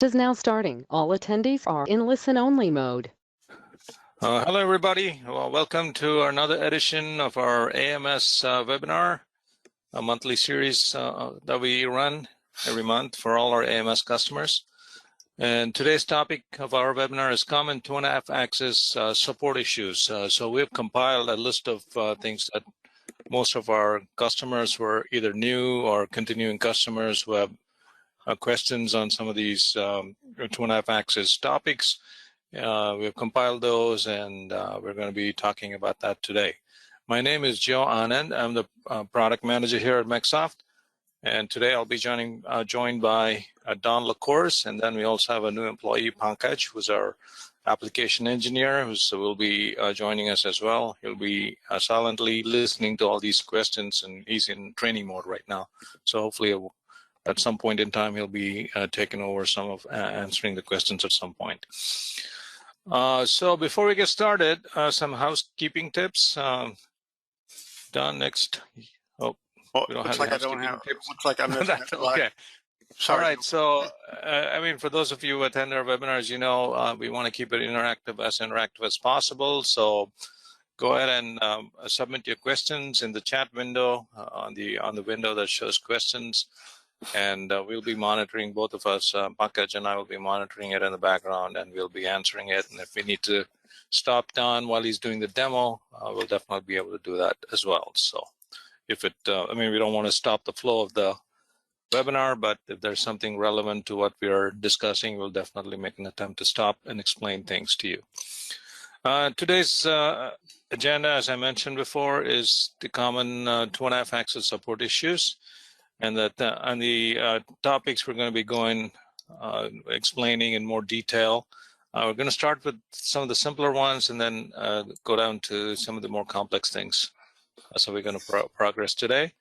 Is now starting. All attendees are in listen-only mode. Hello, everybody. Well, welcome to another edition of our AMS webinar, a monthly series that we run every month for all our AMS customers. And today's topic of our webinar is common 2.5 axis support issues. So we've compiled a list of things that most of our customers who are either new or continuing customers who have questions on some of these 2.5 axis topics. We've compiled those, and we're going to be talking about that today. My name is Joe Anand. I'm the product manager here at MecSoft, and today I'll be joined by Don LaCourse, and then we also have a new employee, Pankaj, who's our application engineer, who will be joining us as well. He'll be silently listening to all these questions, and he's in training mode right now. So hopefully at some point in time, he'll be taking over some of answering the questions at some point. So before we get started, some housekeeping tips. Don, next. Oh, we don't have housekeeping tips. Looks like I'm missing it. Okay. Sorry. All right. So, I mean, for those of you who attend our webinars, you know, we want to keep it interactive as possible. So go ahead and submit your questions in the chat window on the window that shows questions. And we'll be monitoring, both of us, Pankaj and I will be monitoring it in the background, and we'll be answering it. And if we need to stop Don while he's doing the demo, we'll definitely be able to do that as well. So if it, I mean, we don't want to stop the flow of the webinar, but if there's something relevant to what we are discussing, we'll definitely make an attempt to stop and explain things to you. Today's agenda, as I mentioned before, is the common 2.5 axis support issues. And that on the topics we're going to be going explaining in more detail. We're going to start with some of the simpler ones and then go down to some of the more complex things. So we're going to progress today.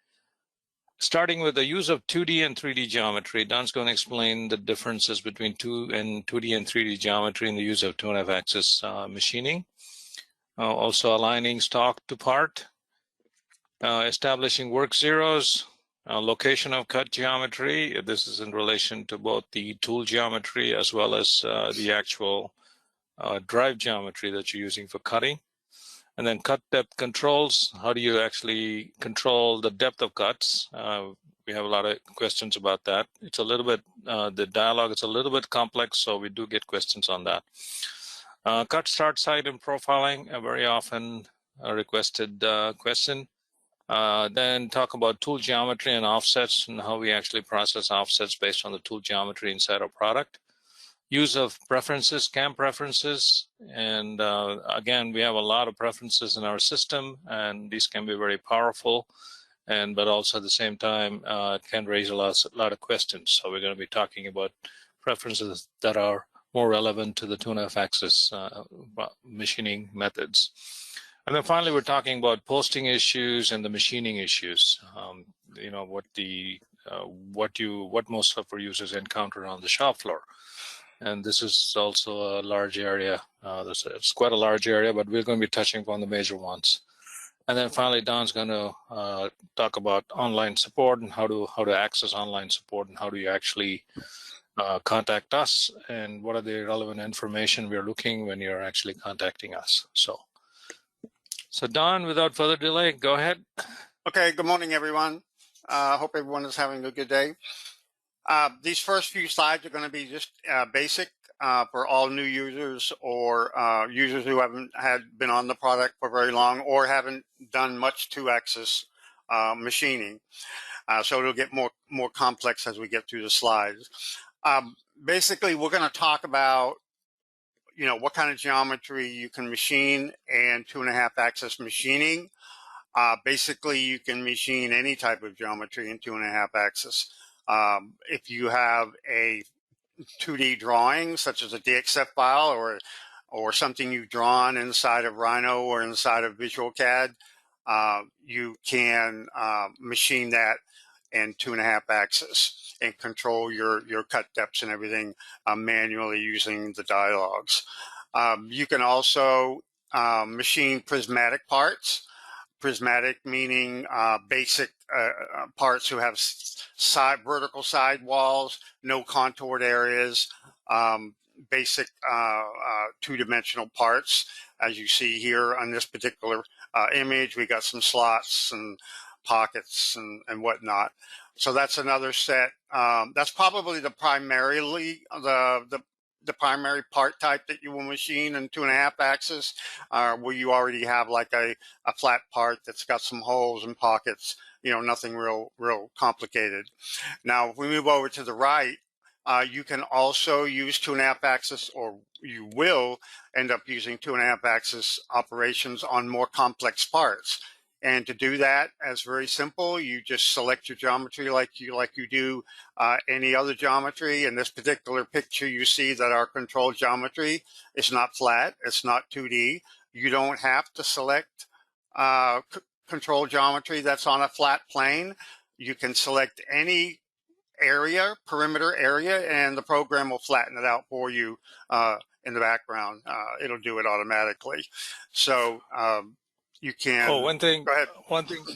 Starting with the use of 2D and 3D geometry, Don's going to explain the differences between 2D and 3D geometry in the use of 2.5 axis machining. Also aligning stock to part, establishing work zeros, location of cut geometry. This is in relation to both the tool geometry as well as the actual drive geometry that you're using for cutting. And then cut depth controls. How do you actually control the depth of cuts? We have a lot of questions about that. It's a little bit, the dialogue is a little bit complex, so we do get questions on that. Cut start site and profiling, a very often requested question. Then talk about tool geometry and offsets and how we actually process offsets based on the tool geometry inside our product. Use of preferences, CAM preferences, and again, we have a lot of preferences in our system, and these can be very powerful, but also at the same time, it can raise a lot of questions. So we're going to be talking about preferences that are more relevant to the 2.5 axis machining methods. And then finally, we're talking about posting issues and the machining issues. You know, what most of our users encounter on the shop floor. And this is also a large area. It's quite a large area, but we're going to be touching upon the major ones. And then finally, Don's going to talk about online support and how to access online support and how do you actually contact us and what are the relevant information we're looking when you're actually contacting us. So Don, without further delay, go ahead. Okay, good morning, everyone. Hope everyone is having a good day. These first few slides are going to be just basic for all new users or users who haven't been on the product for very long or haven't done much 2-axis machining. So it'll get more complex as we get through the slides. Basically, we're going to talk about what kind of geometry you can machine and 2.5 axis machining. Basically, you can machine any type of geometry in 2.5 axis. If you have a 2D drawing, such as a DXF file or something you've drawn inside of Rhino or inside of VisualCAD, you can machine that in 2.5 axis and control your cut depths and everything manually using the dialogues. You can also machine prismatic parts. prismatic, meaning basic parts who have vertical side walls, no contoured areas, basic two-dimensional parts. As you see here on this particular image, we got some slots and pockets and whatnot. So that's another set. That's probably the primary part type that you will machine in 2.5 axis, where you already have like a flat part that's got some holes and pockets, nothing real complicated. Now, if we move over to the right, you can also use 2.5 axis, or you will end up using 2.5 axis operations on more complex parts. And to do that, it's very simple. You just select your geometry like you do any other geometry. In this particular picture, you see that our control geometry is not flat. It's not 2D. You don't have to select control geometry that's on a flat plane. You can select any perimeter area, and the program will flatten it out for you in the background. It'll do it automatically. So you can. Oh, one thing, go ahead.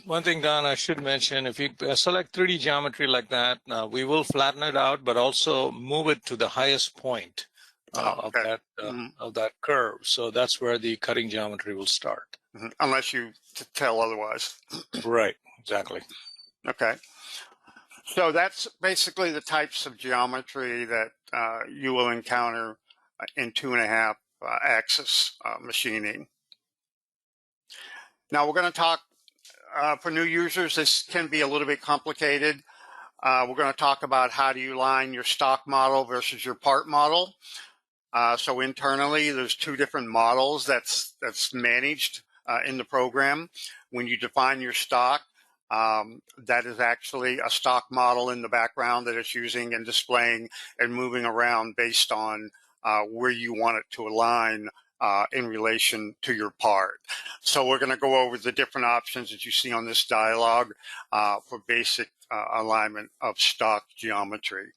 One thing, Don, I should mention: if you select 3D geometry like that, we will flatten it out, but also move it to the highest point of that curve. So that's where the cutting geometry will start. Unless you tell otherwise. Right. Exactly. Okay. So that's basically the types of geometry that you will encounter in 2.5 axis machining. Now we're going to talk, for new users, this can be a little bit complicated. We're going to talk about how do you line your stock model versus your part model. So internally, there's 2 different models that's managed in the program. When you define your stock, that is actually a stock model in the background that it's using and displaying and moving around based on where you want it to align in relation to your part. So we're going to go over the different options that you see on this dialog for basic alignment of stock geometry.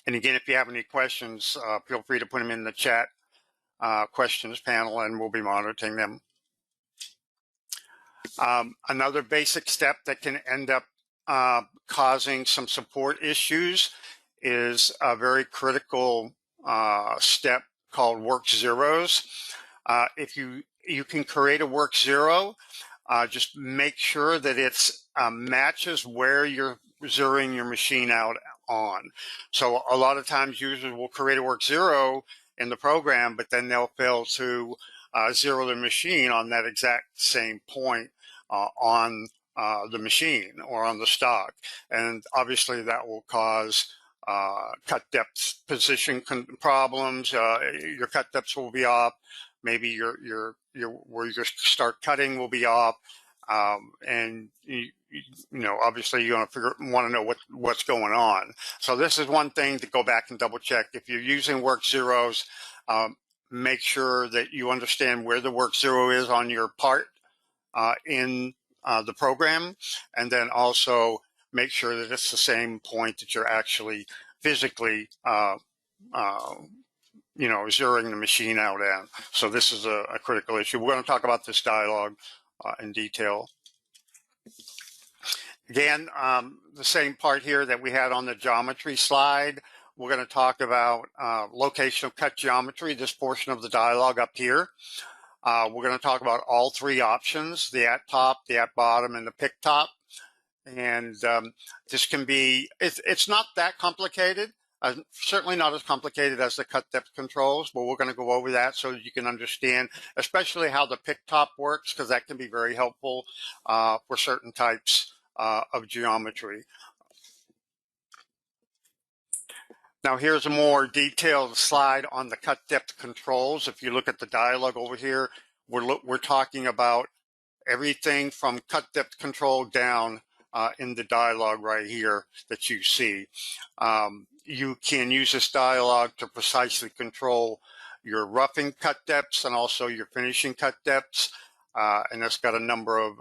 And again, if you have any questions, feel free to put them in the chat questions panel, and we'll be monitoring them. Another basic step that can end up causing some support issues is a very critical step called work zeros. If you can create a work zero, just make sure that it's matches where you're zeroing your machine out on. So a lot of times users will create a work zero in the program, but then they'll fail to zero the machine on that exact same point on the machine or on the stock. And obviously that will cause cut depth position problems. Your cut depths will be off. Maybe your where you start cutting will be off. And obviously you're going to want to know what's going on. So this is one thing to go back and double check. If you're using work zeros, make sure that you understand where the work zero is on your part in the program, and then also make sure that it's the same point that you're actually physically zeroing the machine out at. So this is a critical issue. We're going to talk about this dialog in detail. Again, the same part here that we had on the geometry slide. We're going to talk about location of cut geometry, this portion of the dialog up here. We're going to talk about all 3 options, the at top, the at bottom, and the pick top. And this can be, it's not that complicated, certainly not as complicated as the cut depth controls, but we're going to go over that so that you can understand, especially how the pick top works, because that can be very helpful for certain types of geometry. Now here's a more detailed slide on the cut depth controls. If you look at the dialog over here, we're talking about everything from cut depth control down in the dialog right here that you see. You can use this dialog to precisely control your roughing cut depths and also your finishing cut depths. And it's got a number of,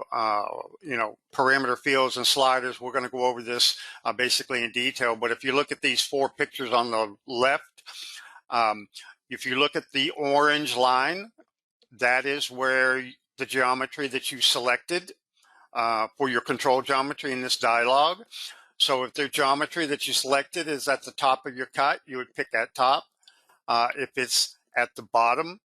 parameter fields and sliders. We're going to go over this basically in detail. But if you look at these 4 pictures on the left, if you look at the orange line, that is where the geometry that you selected for your control geometry in this dialog. So if the geometry that you selected is at the top of your cut, you would pick that top. If it's at the bottom,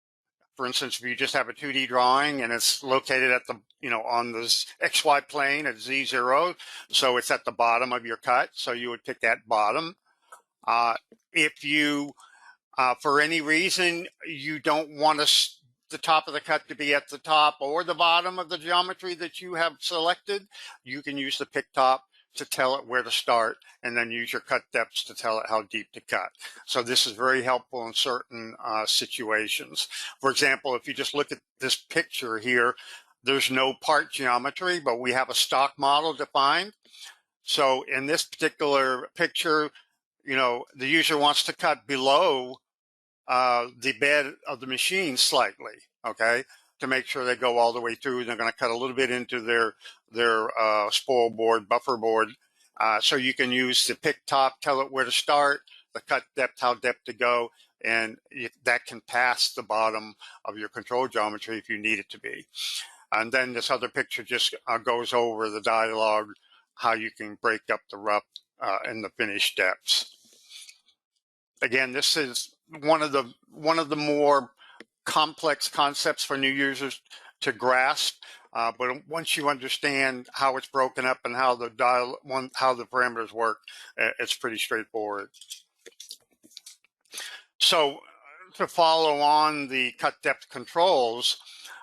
for instance, if you just have a 2D drawing and it's located at the, on the XY plane at Z0, so it's at the bottom of your cut, so you would pick that bottom. If you, for any reason, you don't want the top of the cut to be at the top or the bottom of the geometry that you have selected, you can use the pick top to tell it where to start, and then use your cut depths to tell it how deep to cut. So this is very helpful in certain situations. For example, if you just look at this picture here, there's no part geometry, but we have a stock model defined. So in this particular picture, the user wants to cut below the bed of the machine slightly, okay, to make sure they go all the way through. They're going to cut a little bit into their spoil board, buffer board. So you can use the pick top, tell it where to start, the cut depth, how depth to go, and that can pass the bottom of your control geometry if you need it to be. And then this other picture just goes over the dialogue, how you can break up the rough and the finished depths. Again, this is one of the more complex concepts for new users to grasp. But once you understand how it's broken up and how the parameters work, it's pretty straightforward. So to follow on the cut depth controls,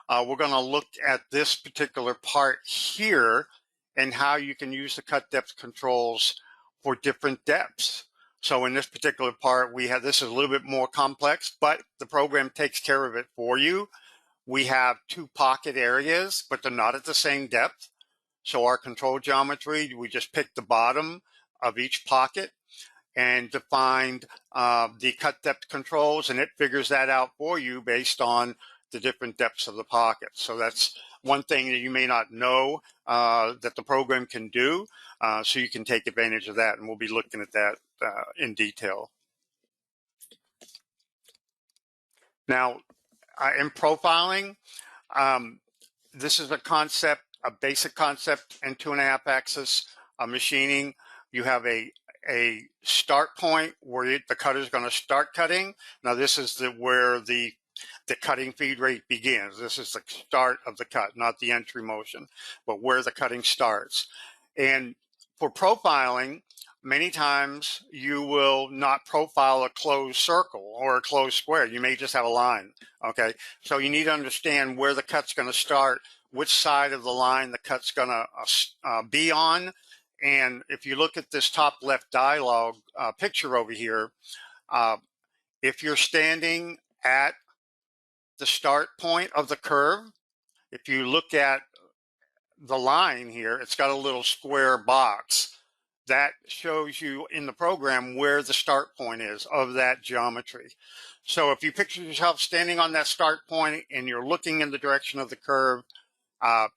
we're going to look at this particular part here and how you can use the cut depth controls for different depths. So in this particular part, this is a little bit more complex, but the program takes care of it for you. We have 2 pocket areas, but they're not at the same depth. So our control geometry, we just pick the bottom of each pocket and defined the cut depth controls, and it figures that out for you based on the different depths of the pocket. So that's one thing that you may not know that the program can do, so you can take advantage of that, and we'll be looking at that in detail. Now, in profiling, this is a concept, a basic concept in 2.5 axis machining. You have a start point where the cutter is going to start cutting. Now this is where the cutting feed rate begins. This is the start of the cut, not the entry motion, but where the cutting starts. And for profiling, many times you will not profile a closed circle or a closed square. You may just have a line, okay? So you need to understand where the cut's going to start, which side of the line the cut's going to be on. And if you look at this top left dialog picture over here, if you're standing at the start point of the curve, if you look at the line here, it's got a little square box that shows you in the program where the start point is of that geometry. So if you picture yourself standing on that start point and you're looking in the direction of the curve,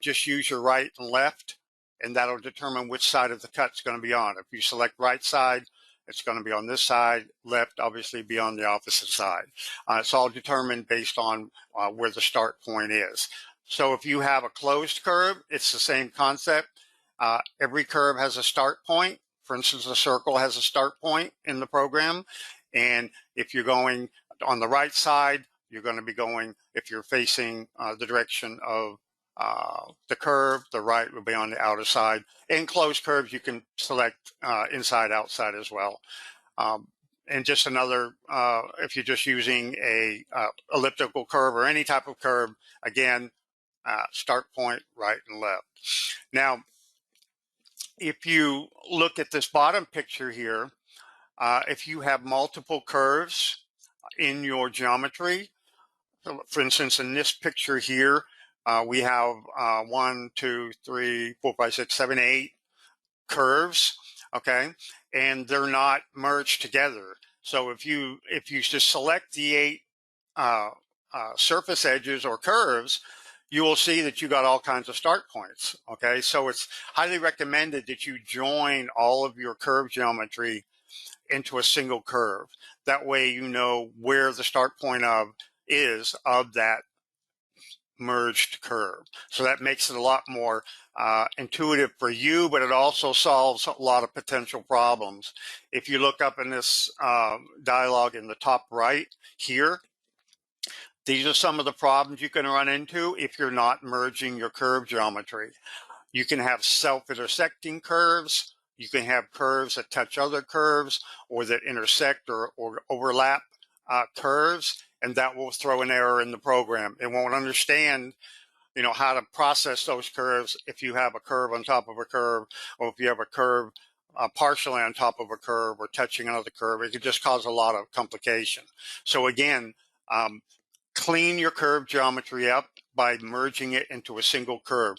just use your right and left, and that'll determine which side of the cut's going to be on. If you select right side, it's going to be on this side. Left, obviously, be on the opposite side. It's all determined based on where the start point is. So if you have a closed curve, it's the same concept. Every curve has a start point. For instance, a circle has a start point in the program. And if you're going on the right side, you're going to be going, if you're facing the direction of the curve, the right will be on the outer side. In closed curves, you can select inside, outside as well. And just another, if you're just using a elliptical curve or any type of curve, again, start point, right and left. Now, if you look at this bottom picture here, if you have multiple curves in your geometry, for instance, in this picture here, we have 1, 2, 3, 4, 5, 6, 7, 8 curves, okay, and they're not merged together. So if you just select the 8 surface edges or curves, you will see that you got all kinds of start points, okay? So it's highly recommended that you join all of your curve geometry into a single curve. That way you know where the start point is of that merged curve. So that makes it a lot more intuitive for you, but it also solves a lot of potential problems. If you look up in this dialog in the top right here, these are some of the problems you can run into if you're not merging your curve geometry. You can have self-intersecting curves. You can have curves that touch other curves or that intersect or overlap curves, and that will throw an error in the program. It won't understand, you know, how to process those curves if you have a curve on top of a curve, or if you have a curve partially on top of a curve or touching another curve. It could just cause a lot of complication. So again, clean your curve geometry up by merging it into a single curve.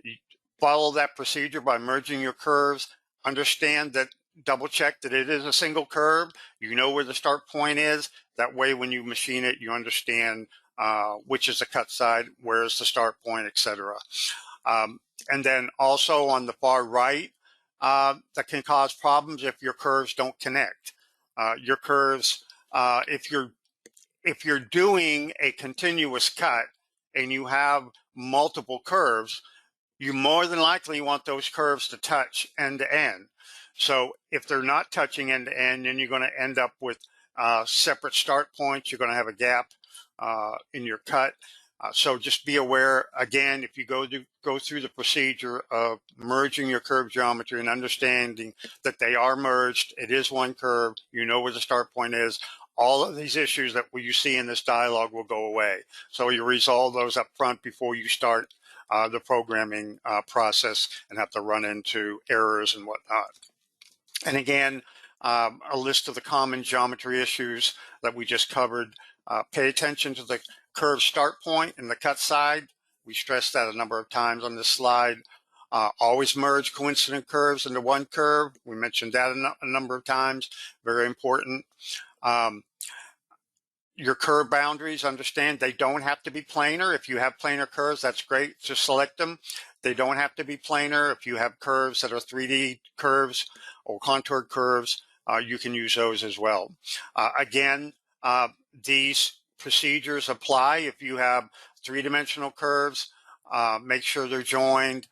You follow that procedure by merging your curves. Understand that, double check that it is a single curve. You know where the start point is. That way, when you machine it, you understand which is the cut side, where is the start point, etc. And then also on the far right, that can cause problems if your curves don't connect. Your curves, if you're doing a continuous cut and you have multiple curves, you more than likely want those curves to touch end to end. So if they're not touching end to end, then you're going to end up with separate start points. You're going to have a gap in your cut. So just be aware, again, if you go through the procedure of merging your curve geometry and understanding that they are merged, it is one curve, you know where the start point is, all of these issues that you see in this dialog will go away. So you resolve those up front before you start the programming process and have to run into errors and whatnot. And again, a list of the common geometry issues that we just covered. Pay attention to the curve start point and the cut side. We stressed that a number of times on this slide. Always merge coincident curves into one curve. We mentioned that a number of times. Very important. Your curve boundaries, understand they don't have to be planar. If you have planar curves, that's great. Just select them. They don't have to be planar. If you have curves that are 3D curves or contoured curves, you can use those as well. Again, these procedures apply if you have three-dimensional curves. Make sure they're joined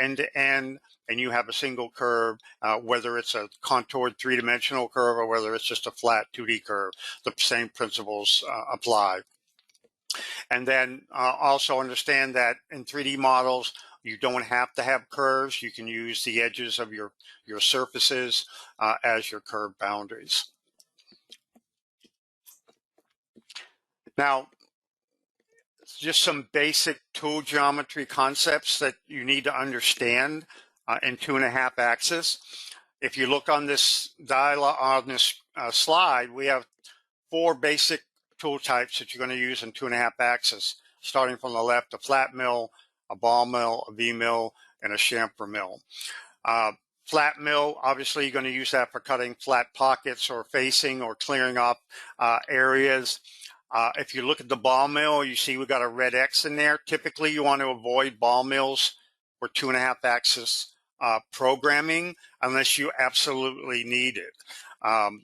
end to end, and you have a single curve, whether it's a contoured three-dimensional curve or whether it's just a flat 2D curve. The same principles apply. And then also understand that in 3D models, you don't have to have curves. You can use the edges of your surfaces as your curve boundaries. Now, just some basic tool geometry concepts that you need to understand in 2.5 axis. If you look on this dialog on this slide, we have 4 basic tool types that you're going to use in 2.5 axis, starting from the left: a flat mill, a ball mill, a V mill, and a chamfer mill. Flat mill, obviously you're going to use that for cutting flat pockets or facing or clearing off areas. If you look at the ball mill, you see we got a red X in there. Typically you want to avoid ball mills for 2.5 axis programming unless you absolutely need it.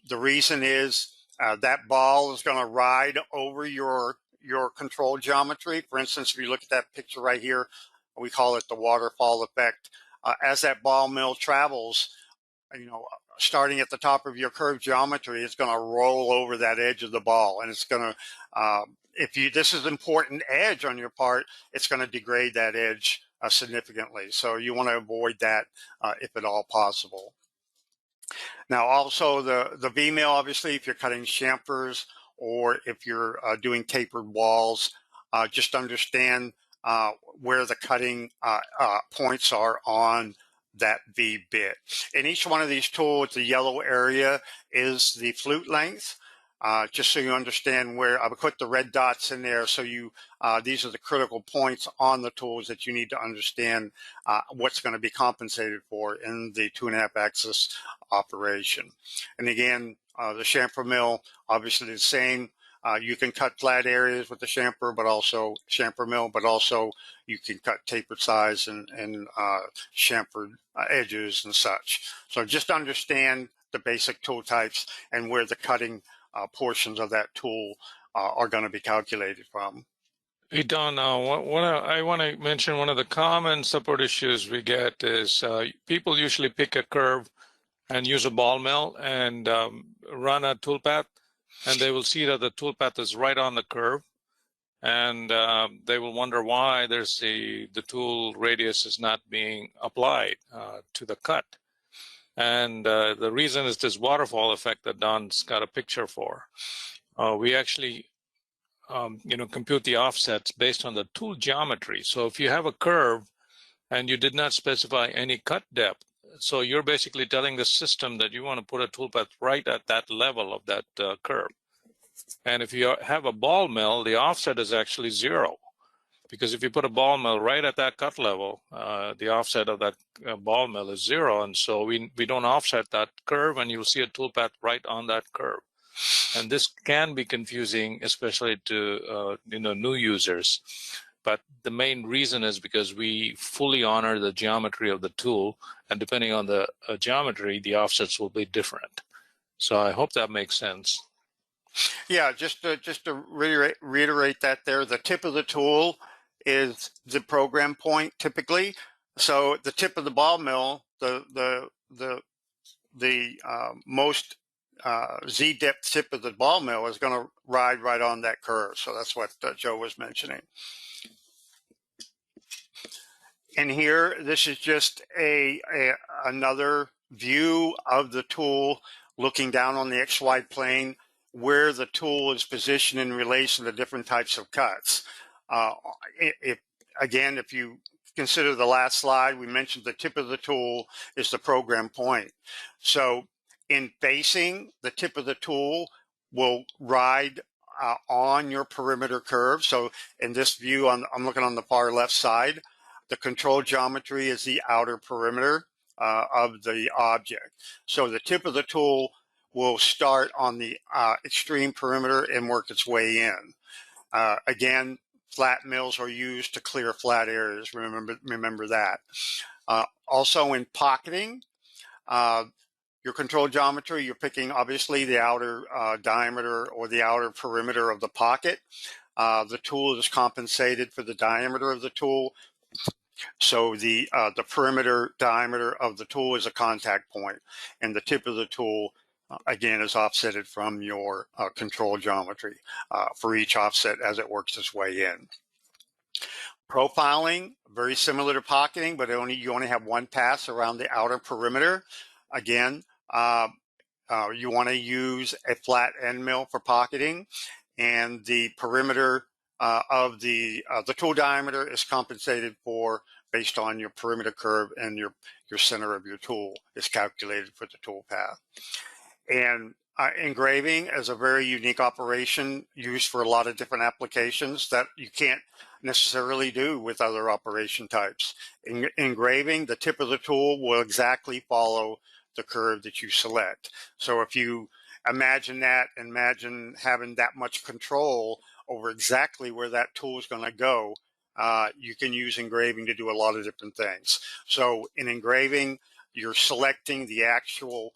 The reason is that ball is going to ride over your control geometry. For instance, if you look at that picture right here, we call it the waterfall effect. As that ball mill travels, you know, starting at the top of your curve geometry, it's going to roll over that edge of the ball, and it's going to, this is important edge on your part, it's going to degrade that edge significantly. So you want to avoid that if at all possible. Now, also the V mill, obviously, if you're cutting chamfers or if you're doing tapered walls, just understand where the cutting points are on that V bit. In each one of these tools, the yellow area is the flute length. Just so you understand where, I would put the red dots in there, so you these are the critical points on the tools that you need to understand what's going to be compensated for in the 2.5 axis operation. And again, the chamfer mill, obviously the same. You can cut flat areas with the chamfer, but also chamfer mill, but also you can cut tapered sides and chamfered edges and such. So just understand the basic tool types and where the cutting portions of that tool are going to be calculated from. Hey, Don, I want to mention one of the common support issues we get is people usually pick a curve and use a ball mill and run a toolpath, and they will see that the toolpath is right on the curve, and they will wonder why the tool radius is not being applied to the cut. And the reason is this waterfall effect that Don's got a picture for. We actually compute the offsets based on the tool geometry. So if you have a curve and you did not specify any cut depth, so you're basically telling the system that you want to put a toolpath right at that level of that curve. And if you have a ball mill, the offset is actually 0. Because if you put a ball mill right at that cut level, the offset of that ball mill is 0. And so we don't offset that curve, and you'll see a toolpath right on that curve. And this can be confusing, especially to new users. But the main reason is because we fully honor the geometry of the tool, and depending on the geometry, the offsets will be different. So I hope that makes sense. Yeah, just to reiterate that there, the tip of the tool is the program point typically. So the tip of the ball mill, the most Z depth tip of the ball mill is going to ride right on that curve. So that's what Joe was mentioning. And here, this is just another view of the tool looking down on the XY plane where the tool is positioned in relation to different types of cuts. If you consider the last slide, we mentioned the tip of the tool is the program point. So in facing, the tip of the tool will ride on your perimeter curve. So in this view, I'm looking on the far left side. The control geometry is the outer perimeter of the object. So the tip of the tool will start on the extreme perimeter and work its way in. Again, flat mills are used to clear flat areas. Remember that. Also in pocketing, your control geometry, you're picking obviously the outer diameter or the outer perimeter of the pocket. The tool is compensated for the diameter of the tool. So the perimeter diameter of the tool is a contact point, and the tip of the tool, again, is offsetted from your control geometry for each offset as it works its way in. Profiling, very similar to pocketing, but you only have one pass around the outer perimeter. Again, you want to use a flat end mill for pocketing, and the perimeter of the tool diameter is compensated for based on your perimeter curve, and your center of your tool is calculated for the tool path. And engraving is a very unique operation used for a lot of different applications that you can't necessarily do with other operation types. In engraving, the tip of the tool will exactly follow the curve that you select. So if you imagine having that much control over exactly where that tool is going to go, you can use engraving to do a lot of different things. So in engraving, you're selecting the actual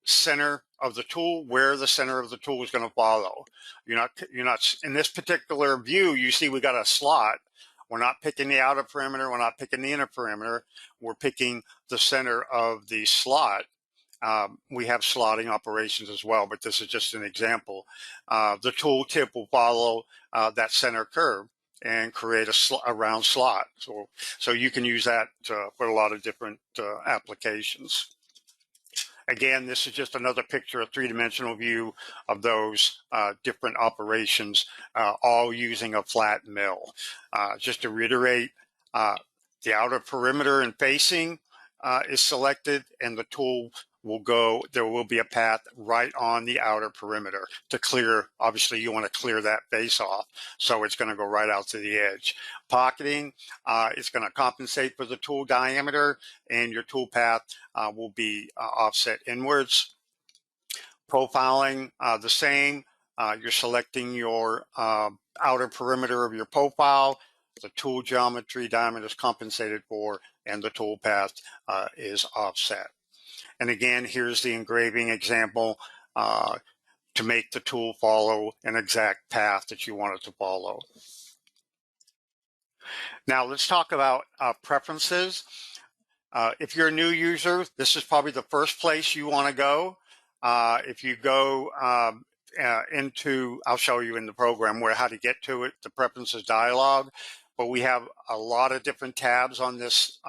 center of the tool, where the center of the tool is going to follow. You're not in this particular view. You see, we got a slot. We're not picking the outer perimeter. We're not picking the inner perimeter. We're picking the center of the slot. We have slotting operations as well, but this is just an example. The tool tip will follow that center curve and create a round slot. So you can use that for a lot of different applications. Again, this is just another picture, a three-dimensional view of those different operations, all using a flat mill. Just to reiterate, the outer perimeter and facing is selected, and the tool will go, there will be a path right on the outer perimeter to clear. Obviously, you want to clear that face off, so it's going to go right out to the edge. Pocketing is going to compensate for the tool diameter, and your tool path will be offset inwards. Profiling, the same. You're selecting your outer perimeter of your profile. The tool geometry diameter is compensated for, and the tool path is offset. And again, here's the engraving example to make the tool follow an exact path that you want it to follow. Now let's talk about preferences. If you're a new user, this is probably the first place you want to go. If you go into, I'll show you in the program where how to get to it, the preferences dialog. But we have a lot of different tabs on this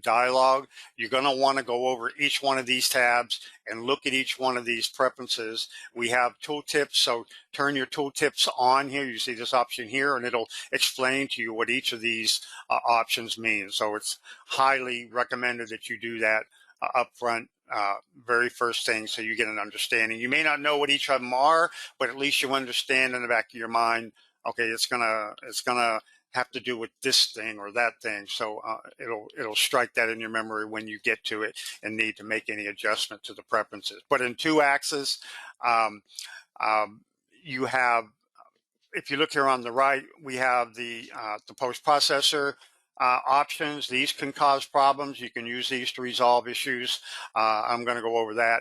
dialog. You're going to want to go over each one of these tabs and look at each one of these preferences. We have tooltips, so turn your tooltips on here. You see this option here, and it'll explain to you what each of these options mean. So it's highly recommended that you do that up front, very first thing, so you get an understanding. You may not know what each of them are, but at least you understand in the back of your mind, okay, it's gonna have to do with this thing or that thing. So it'll strike that in your memory when you get to it and need to make any adjustment to the preferences. But in 2-axis, you have, if you look here on the right, we have the post processor options. These can cause problems. You can use these to resolve issues. I'm going to go over that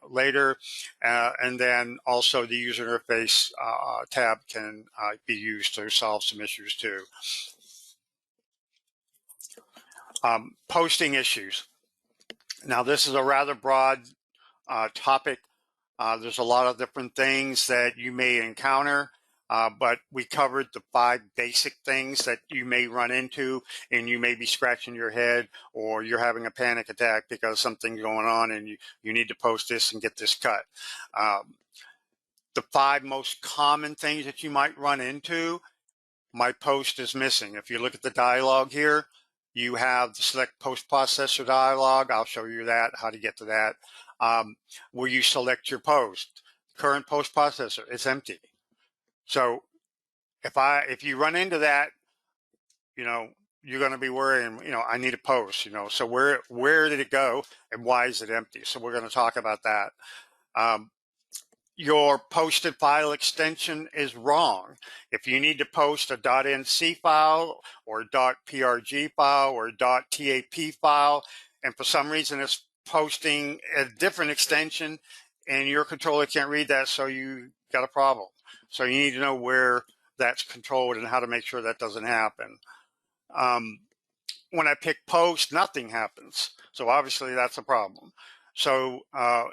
later. And then also the user interface tab can be used to solve some issues too. Posting issues. Now this is a rather broad topic. There's a lot of different things that you may encounter. But we covered the 5 basic things that you may run into, and you may be scratching your head or you're having a panic attack because something's going on and you need to post this and get this cut. The 5 most common things that you might run into, my post is missing. If you look at the dialog here, you have the select post processor dialog. I'll show you that, how to get to that. Where you select your post, current post processor, it's empty. So if you run into that, you're going to be worrying, I need a post, so where did it go and why is it empty? So we're going to talk about that. Your posted file extension is wrong. If you need to post a .nc file or a .prg file or a .tap file, and for some reason it's posting a different extension and your controller can't read that, so you got a problem. So you need to know where that's controlled and how to make sure that doesn't happen. When I pick post, nothing happens. So obviously that's a problem. So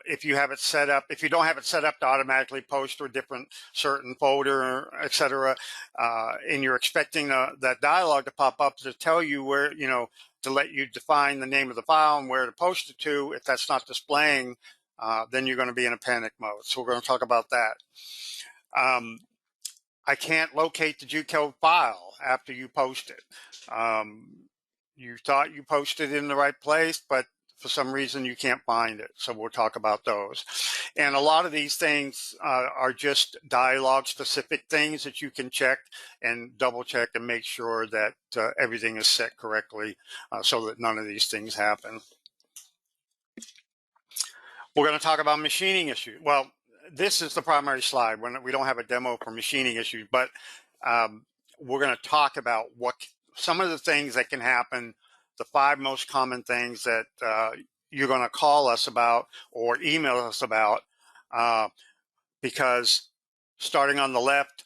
if you have it set up, if you don't have it set up to automatically post to a different certain folder, et cetera, and you're expecting that dialog to pop up to tell you where, to let you define the name of the file and where to post it to, if that's not displaying, then you're going to be in a panic mode. So we're going to talk about that. I can't locate the G-code file after you post it. You thought you posted it in the right place, but for some reason you can't find it. So we'll talk about those. And a lot of these things are just dialogue specific things that you can check and double check and make sure that everything is set correctly so that none of these things happen. We're going to talk about machining issues. Well, this is the primary slide when we don't have a demo for machining issues, but we're going to talk about some of the things that can happen, the 5 most common things that you're going to call us about or email us about, because starting on the left,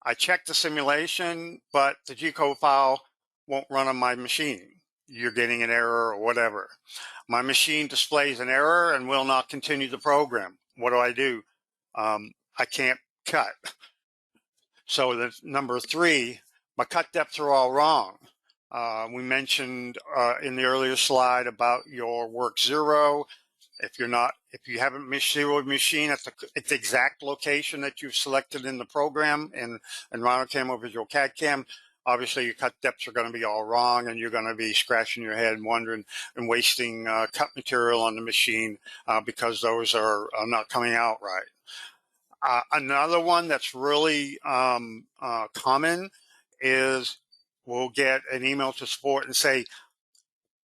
I checked the simulation, but the G-code file won't run on my machine. You're getting an error or whatever. My machine displays an error and will not continue the program. What do? I can't cut. So that's number 3, my cut depths are all wrong. We mentioned in the earlier slide about your work 0. If you haven't zeroed machine at the exact location that you've selected in the program in RhinoCAM or VisualCAD CAM, obviously your cut depths are going to be all wrong, and you're going to be scratching your head and wondering and wasting cut material on the machine because those are not coming out right. Another one that's really common is we'll get an email to support and say,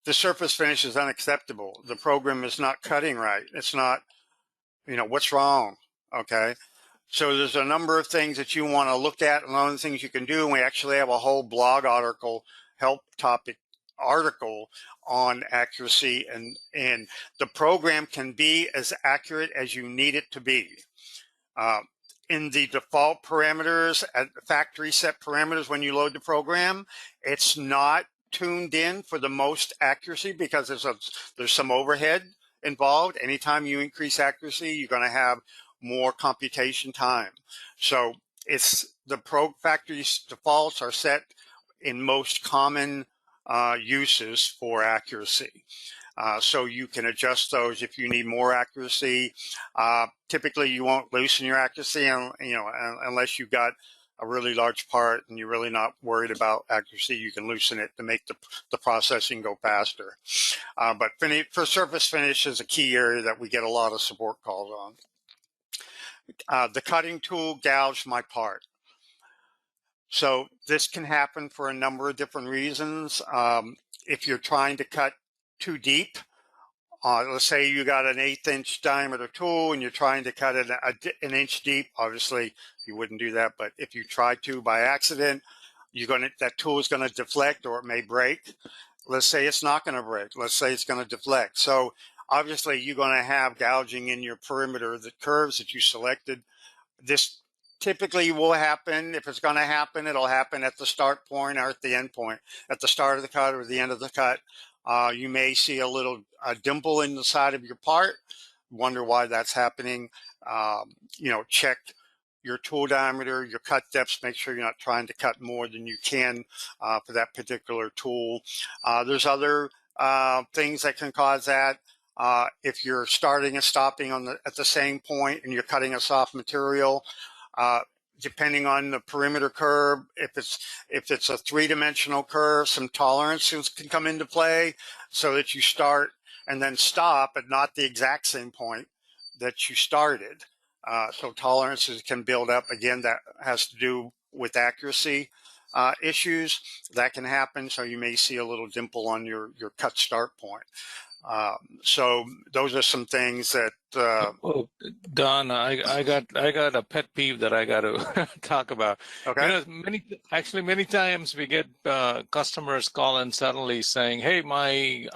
the surface finish is unacceptable. The program is not cutting right. It's not, what's wrong? Okay. So there's a number of things that you want to look at and one of the things you can do. And we actually have a whole blog article, help topic article on accuracy, and the program can be as accurate as you need it to be. in the default parameters at factory set parameters when you load the program, it's not tuned in for the most accuracy because there's some overhead involved. Anytime you increase accuracy, you're going to have more computation time. So it's the factory defaults are set in most common uses for accuracy. So you can adjust those if you need more accuracy. Typically, you won't loosen your accuracy, unless you've got a really large part and you're really not worried about accuracy. You can loosen it to make the processing go faster. But for surface finish is a key area that we get a lot of support calls on. The cutting tool gouged my part. So this can happen for a number of different reasons. If you're trying to cut too deep, let's say you got an 1/8 inch diameter tool and you're trying to cut it an inch deep. Obviously, you wouldn't do that, but if you try to by accident, that tool is going to deflect or it may break. Let's say it's not going to break. Let's say it's going to deflect. So obviously, you're going to have gouging in your perimeter, the curves that you selected. This typically will happen. If it's going to happen, it'll happen at the start point or at the end point, at the start of the cut or the end of the cut. You may see a little dimple in the side of your part. Wonder why that's happening. Check your tool diameter, your cut depths. Make sure you're not trying to cut more than you can for that particular tool. There's other things that can cause that. If you're starting and stopping at the same point and you're cutting a soft material, depending on the perimeter curve, if it's a 3-dimensional curve, some tolerances can come into play so that you start and then stop at not the exact same point that you started. So tolerances can build up. Again, that has to do with accuracy issues that can happen. So you may see a little dimple on your cut start point. So those are some things that. Don, I got a pet peeve that I got to talk about. Okay. Many times we get customers call in suddenly saying, "Hey, my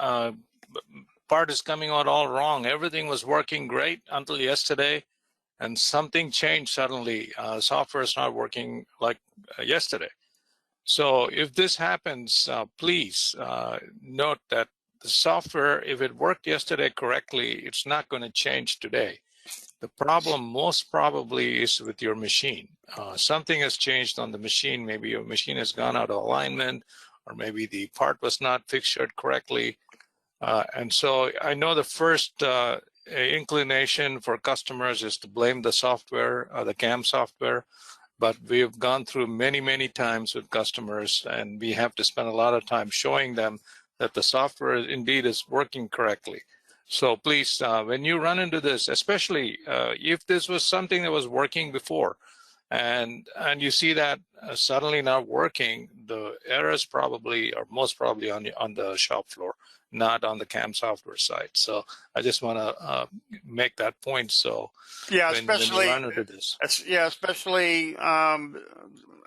part is coming out all wrong. Everything was working great until yesterday, and something changed suddenly. Software is not working like yesterday." So if this happens, please note that the software, if it worked yesterday correctly, it's not going to change today. The problem most probably is with your machine. Something has changed on the machine. Maybe your machine has gone out of alignment, or maybe the part was not fixtured correctly. And so I know the first inclination for customers is to blame the software, the CAM software. But we've gone through many times with customers, and we have to spend a lot of time showing them that the software indeed is working correctly. So please, when you run into this, especially if this was something that was working before, and you see that suddenly not working, the error is probably, or most probably, on the shop floor, not on the CAM software side. So I just want to make that point. So yeah, when you run into this, especially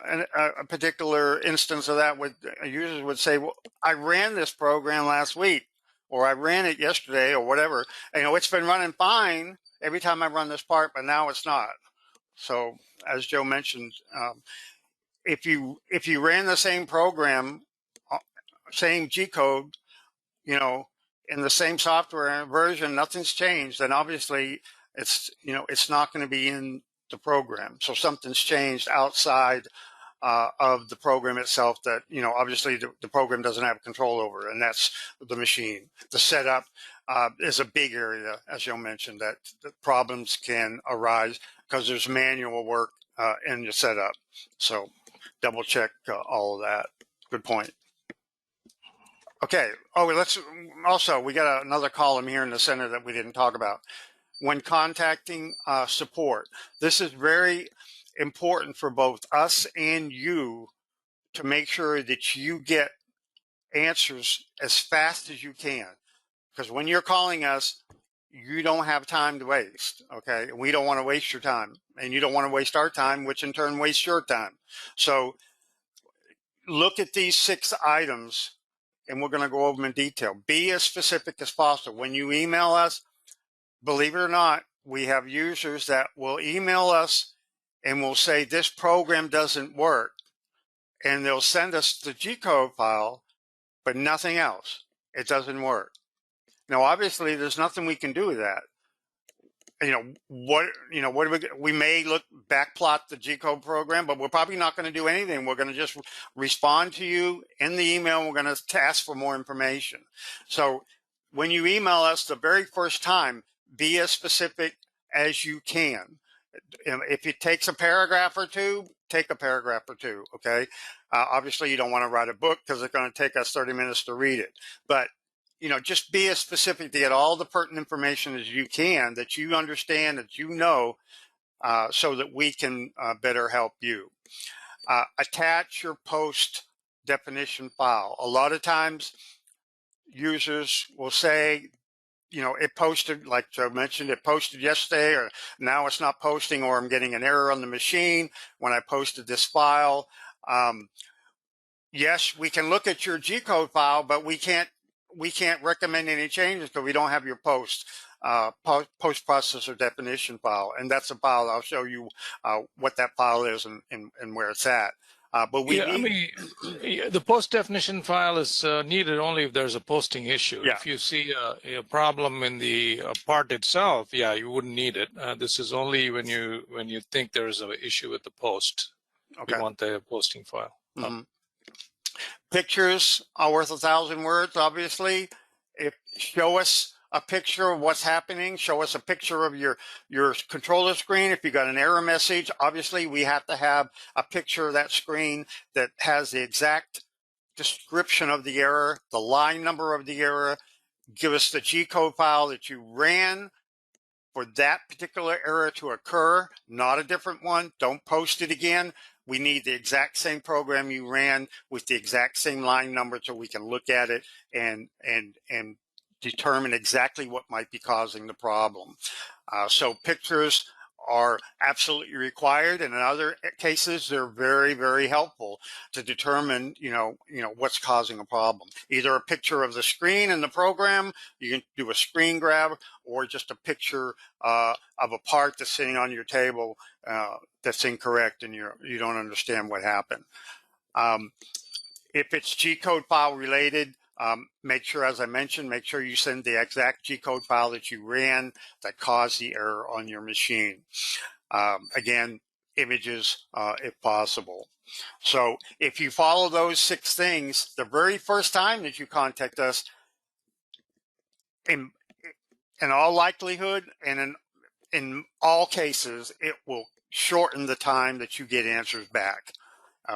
a particular instance of that, users would say, "Well, I ran this program last week, or I ran it yesterday, or whatever. It's been running fine every time I run this part, but now it's not." So, as Joe mentioned, if you ran the same program, same G code, in the same software version, nothing's changed, then obviously it's not going to be in the program. So something's changed outside of the program itself that obviously the program doesn't have control over, and that's the machine. The setup is a big area, as Joe mentioned, that problems can arise because there's manual work in your setup. So double check all of that. Good point. Okay. Oh, we got another column here in the center that we didn't talk about. When contacting support, this is very important for both us and you to make sure that you get answers as fast as you can. Because when you're calling us, you don't have time to waste, okay? We don't want to waste your time, and you don't want to waste our time, which in turn wastes your time. So look at these 6 items, and we're going to go over them in detail. Be as specific as possible. When you email us, believe it or not, we have users that will email us and we'll say this program doesn't work, and they'll send us the G-code file, but nothing else. It doesn't work. Now, obviously, there's nothing we can do with that. What do we may look backplot the G-code program, but we're probably not going to do anything. We're going to just respond to you in the email. And we're going to ask for more information. So when you email us the very first time, be as specific as you can. If it takes a paragraph or two, take a paragraph or two. Okay. Obviously, you don't want to write a book because it's going to take us 30 minutes to read it. But just be as specific to get all the pertinent information as you can, that you understand, that so that we can better help you. Attach your post definition file. A lot of times users will say, it posted, like Joe mentioned, it posted yesterday, or now it's not posting, or I'm getting an error on the machine when I posted this file. Yes, we can look at your G-code file, but we can't recommend any changes because we don't have your post processor definition file, and that's a file. I'll show you what that file is and where it's at. But the post definition file is needed only if there's a posting issue. Yeah. If you see a problem in the part itself, you wouldn't need it. This is only when you think there's an issue with the post. Okay. We want the posting file. Mm-hmm. Pictures are worth 1,000 words, obviously. Show us a picture of what's happening. Show us a picture of your controller screen. If you got an error message, obviously we have to have a picture of that screen that has the exact description of the error, the line number of the error. Give us the G-code file that you ran for that particular error to occur, not a different one. Don't post it again. We need the exact same program you ran with the exact same line number so we can look at it and determine exactly what might be causing the problem. So pictures are absolutely required, and in other cases they're very, very helpful to determine what's causing a problem. Either a picture of the screen in the program, you can do a screen grab, or just a picture of a part that's sitting on your table that's incorrect and you don't understand what happened. If it's G-code file related, make sure, as I mentioned, make sure you send the exact G-code file that you ran that caused the error on your machine. Again, images if possible. So if you follow those 6 things, the very first time that you contact us, in all likelihood and in all cases, it will shorten the time that you get answers back.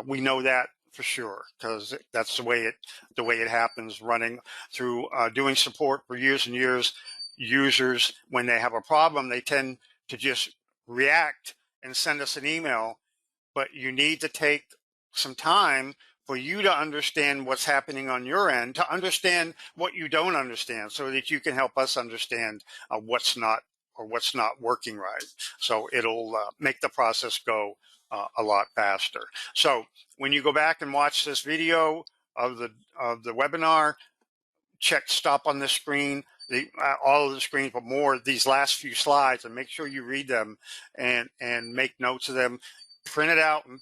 We know that for sure, because that's the way it happens running through doing support for years and years. Users, when they have a problem, they tend to just react and send us an email, but you need to take some time for you to understand what's happening on your end, to understand what you don't understand, so that you can help us understand what's not working right. So it'll make the process go a lot faster. So when you go back and watch this video of the webinar, check stop on the screen, all of the screens, but more these last few slides, and make sure you read them and make notes of them. Print it out and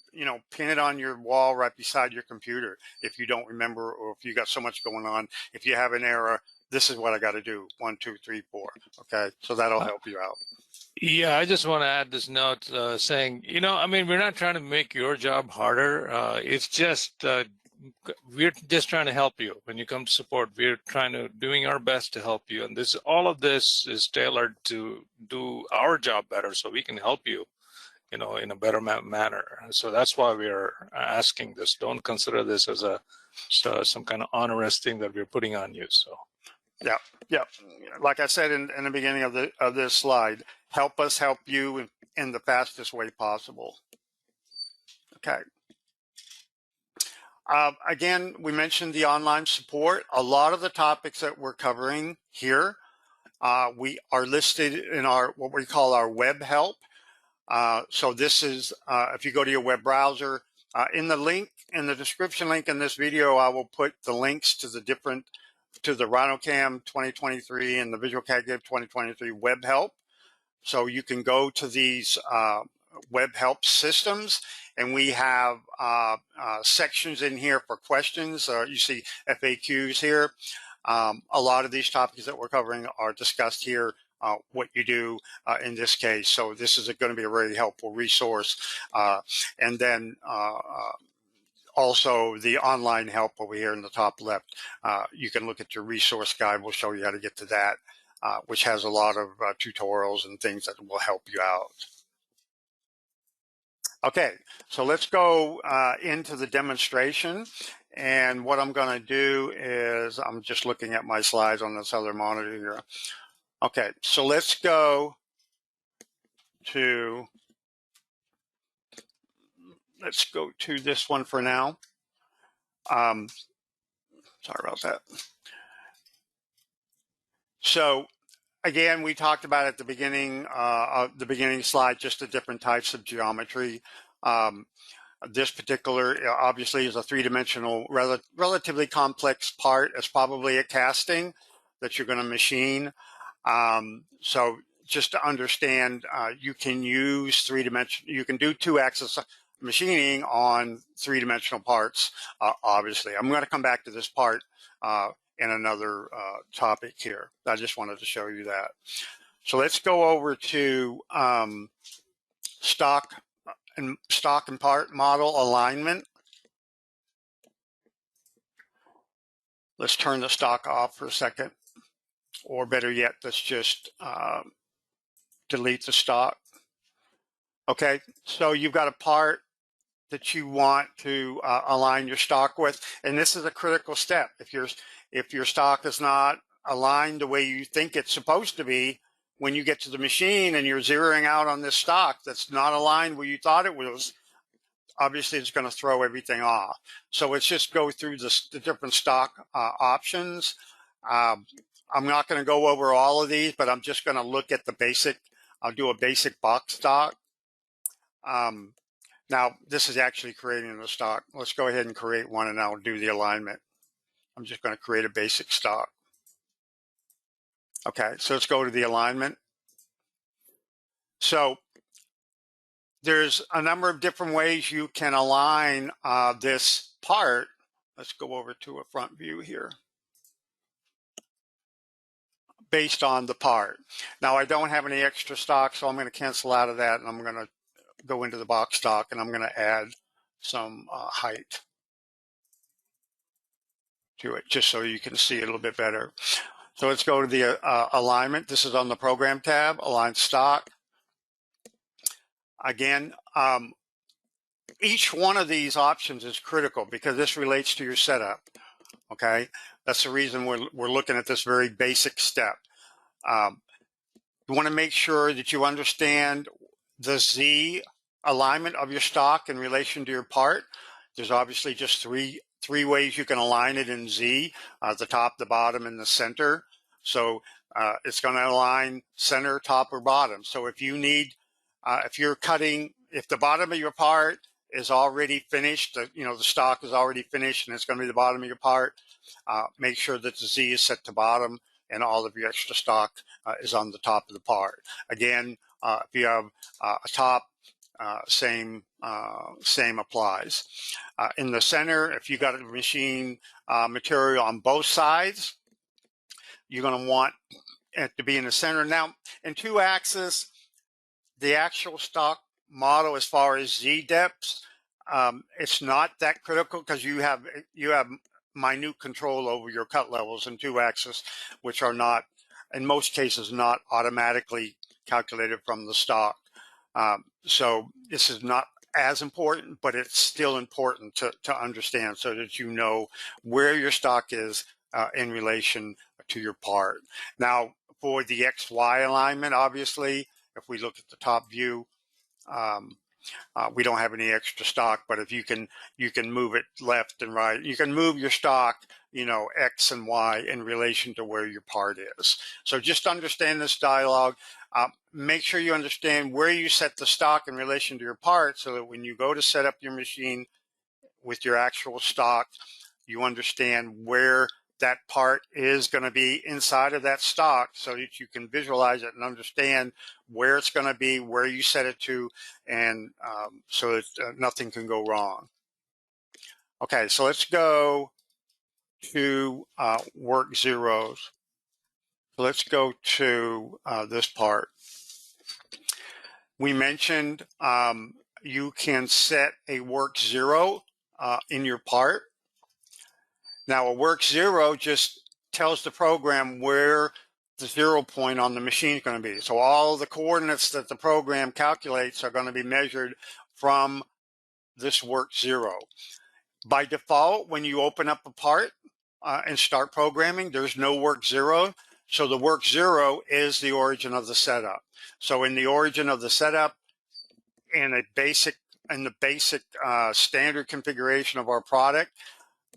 pin it on your wall right beside your computer if you don't remember, or if you got so much going on. If you have an error, this is what I got to do: 1, 2, 3, 4. Okay, so that'll help you out. Yeah, I just want to add this note saying, we're not trying to make your job harder. It's just we're just trying to help you. When you come to support, we're doing our best to help you, and all of this is tailored to do our job better, so we can help you, in a better manner. So that's why we are asking this. Don't consider this as some kind of onerous thing that we're putting on you. So. Yeah. Like I said in the beginning of this slide, help us help you in the fastest way possible. Okay. Again, we mentioned the online support. A lot of the topics that we're covering here, we are listed in what we call our WebHelp. So this is, if you go to your web browser, in the description link in this video, I will put the links to the RhinoCAM 2023 and the VisualCAD 2023 WebHelp. So you can go to these WebHelp systems, and we have sections in here for questions. You see FAQs here. A lot of these topics that we're covering are discussed here, what you do in this case. So this is going to be a very helpful resource. And then also the online help over here in the top left. You can look at your resource guide. We'll show you how to get to that, which has a lot of tutorials and things that will help you out. Okay, so let's go into the demonstration. And what I'm going to do is, I'm just looking at my slides on this other monitor here. Okay, so let's go to this one for now. Sorry about that. So again, we talked about at the beginning of the beginning slide, just the different types of geometry. This particular obviously is a three-dimensional, relatively complex part. It's probably a casting that you're going to machine. So just to understand, you can use you can do two-axis machining on three-dimensional parts, obviously. I'm going to come back to this part in another topic here. I just wanted to show you that. So let's go over to stock and part model alignment. Let's turn the stock off for a second, or better yet, let's just delete the stock. Okay, so you've got a part that you want to align your stock with, and this is a critical step. If your stock is not aligned the way you think it's supposed to be, when you get to the machine and you're zeroing out on this stock that's not aligned where you thought it was, obviously it's going to throw everything off. So let's just go through the different stock options. I'm not going to go over all of these, but I'm just going to look at the basic. I'll do a basic box stock. Now, this is actually creating the stock. Let's go ahead and create one, and I'll do the alignment. I'm just going to create a basic stock. Okay, so let's go to the alignment. So there's a number of different ways you can align this part. Let's go over to a front view here. Based on the part. Now, I don't have any extra stock, so I'm going to cancel out of that, and I'm going to go into the box stock, and I'm going to add some height to it, just so you can see it a little bit better. So let's go to the alignment. This is on the program tab, align stock. Again, each one of these options is critical because this relates to your setup. Okay, that's the reason we're looking at this very basic step. You want to make sure that you understand the Z alignment of your stock in relation to your part. There's obviously just three ways you can align it in Z, the top, the bottom, and the center. So it's going to align center, top, or bottom. So if you need, if you're cutting, if the bottom of your part is already finished, the stock is already finished and it's going to be the bottom of your part, make sure that the Z is set to bottom and all of your extra stock is on the top of the part. Again, if you have a top, same applies. In the center, if you got a machine material on both sides, you're going to want it to be in the center. Now, in two-axis, the actual stock model as far as Z depths, it's not that critical because you have minute control over your cut levels in two-axis, which are not, in most cases, not automatically calculated from the stock. So this is not as important, but it's still important to understand so that you know where your stock is in relation to your part. Now, for the XY alignment, obviously, if we look at the top view, we don't have any extra stock, but if you can move it left and right. You can move your stock, X and Y in relation to where your part is. So just understand this dialogue. Make sure you understand where you set the stock in relation to your part so that when you go to set up your machine with your actual stock, you understand where that part is going to be inside of that stock so that you can visualize it and understand where it's going to be, where you set it to, and so that nothing can go wrong. Okay, so let's go to work zeros. So let's go to this part. We mentioned you can set a work zero in your part. Now a work zero just tells the program where the 0 point on the machine is going to be. So all the coordinates that the program calculates are going to be measured from this work zero. By default, when you open up a part and start programming, there's no work zero. So the work zero is the origin of the setup. So in the origin of the setup, in the basic standard configuration of our product,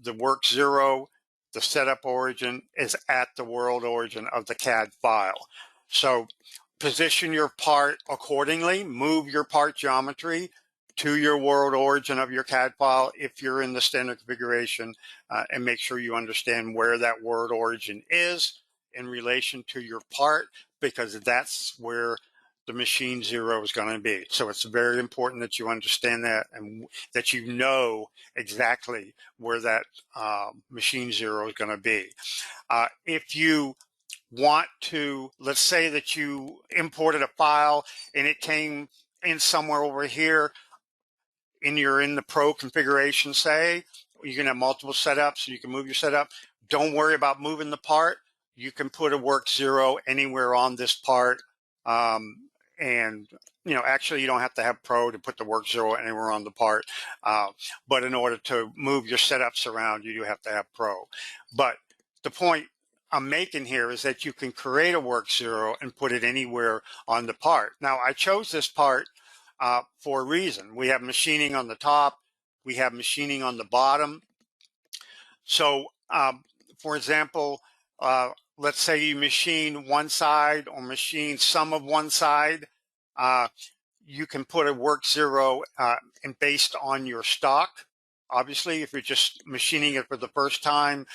the work zero, the setup origin is at the world origin of the CAD file. So position your part accordingly, move your part geometry to your world origin of your CAD file if you're in the standard configuration, and make sure you understand where that world origin is in relation to your part, because that's where the machine zero is going to be. So it's very important that you understand that and that you know exactly where that machine zero is going to be. If you want to, let's say that you imported a file and it came in somewhere over here and you're in the pro configuration, say, you can have multiple setups and you can move your setup. Don't worry about moving the part. You can put a work zero anywhere on this part. And actually you don't have to have pro to put the work zero anywhere on the part. But in order to move your setups around, you do have to have pro. But the point I'm making here is that you can create a work zero and put it anywhere on the part. Now I chose this part for a reason. We have machining on the top, we have machining on the bottom. So for example, let's say you machine one side or machine some of one side, you can put a work zero and based on your stock. Obviously, if you're just machining it for the first time,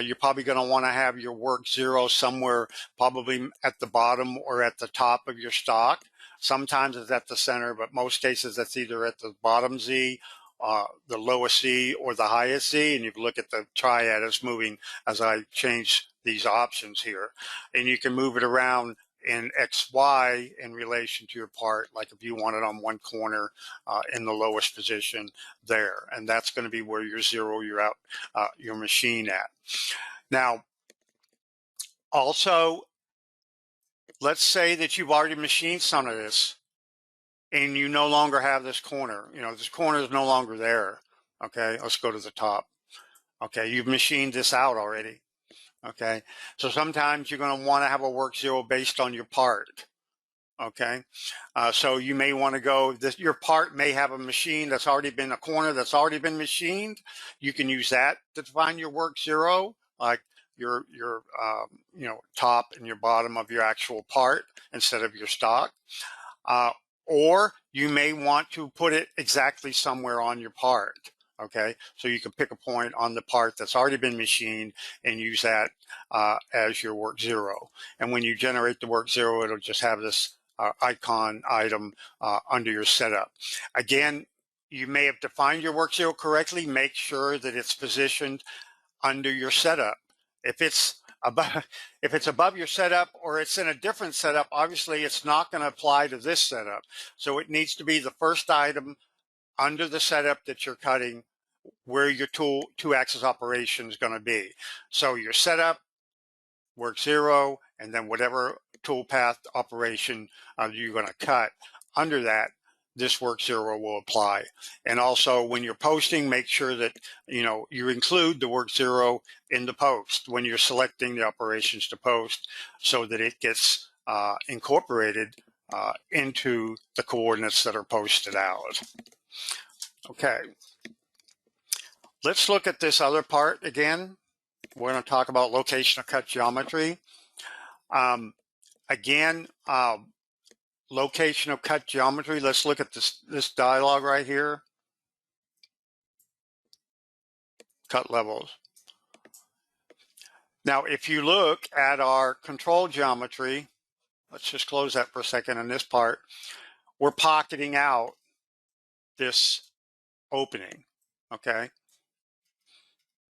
you're probably going to want to have your work zero somewhere probably at the bottom or at the top of your stock. Sometimes it's at the center, but most cases that's either at the bottom Z, the lowest Z, or the highest Z. And you can look at the triad as moving as I change these options here. And you can move it around in XY in relation to your part, like if you want it on one corner in the lowest position there. And that's going to be where your zero your machine at. Now, also, let's say that you've already machined some of this and you no longer have this corner. This corner is no longer there. Okay, let's go to the top. Okay, you've machined this out already. Okay, so sometimes you're going to want to have a work zero based on your part. Okay, so you may want to go, your part may have a machine that's already been a corner that's already been machined. You can use that to define your work zero, like your top and your bottom of your actual part instead of your stock. Or you may want to put it exactly somewhere on your part. Okay, so you can pick a point on the part that's already been machined and use that as your work zero. And when you generate the work zero, it'll just have this icon item under your setup. Again, you may have defined your work zero correctly. Make sure that it's positioned under your setup. If it's above your setup or it's in a different setup, obviously it's not going to apply to this setup. So it needs to be the first item under the setup that you're cutting, where your two-axis operation is going to be. So your setup, work zero, and then whatever toolpath operation you're going to cut under that, this work zero will apply. And also when you're posting, make sure that you include the work zero in the post when you're selecting the operations to post, so that it gets incorporated into the coordinates that are posted out. Okay, let's look at this other part again. We're going to talk about location of cut geometry. Again, location of cut geometry. Let's look at this dialog right here. Cut levels. Now, if you look at our control geometry, let's just close that for a second on this part, we're pocketing out this opening, okay?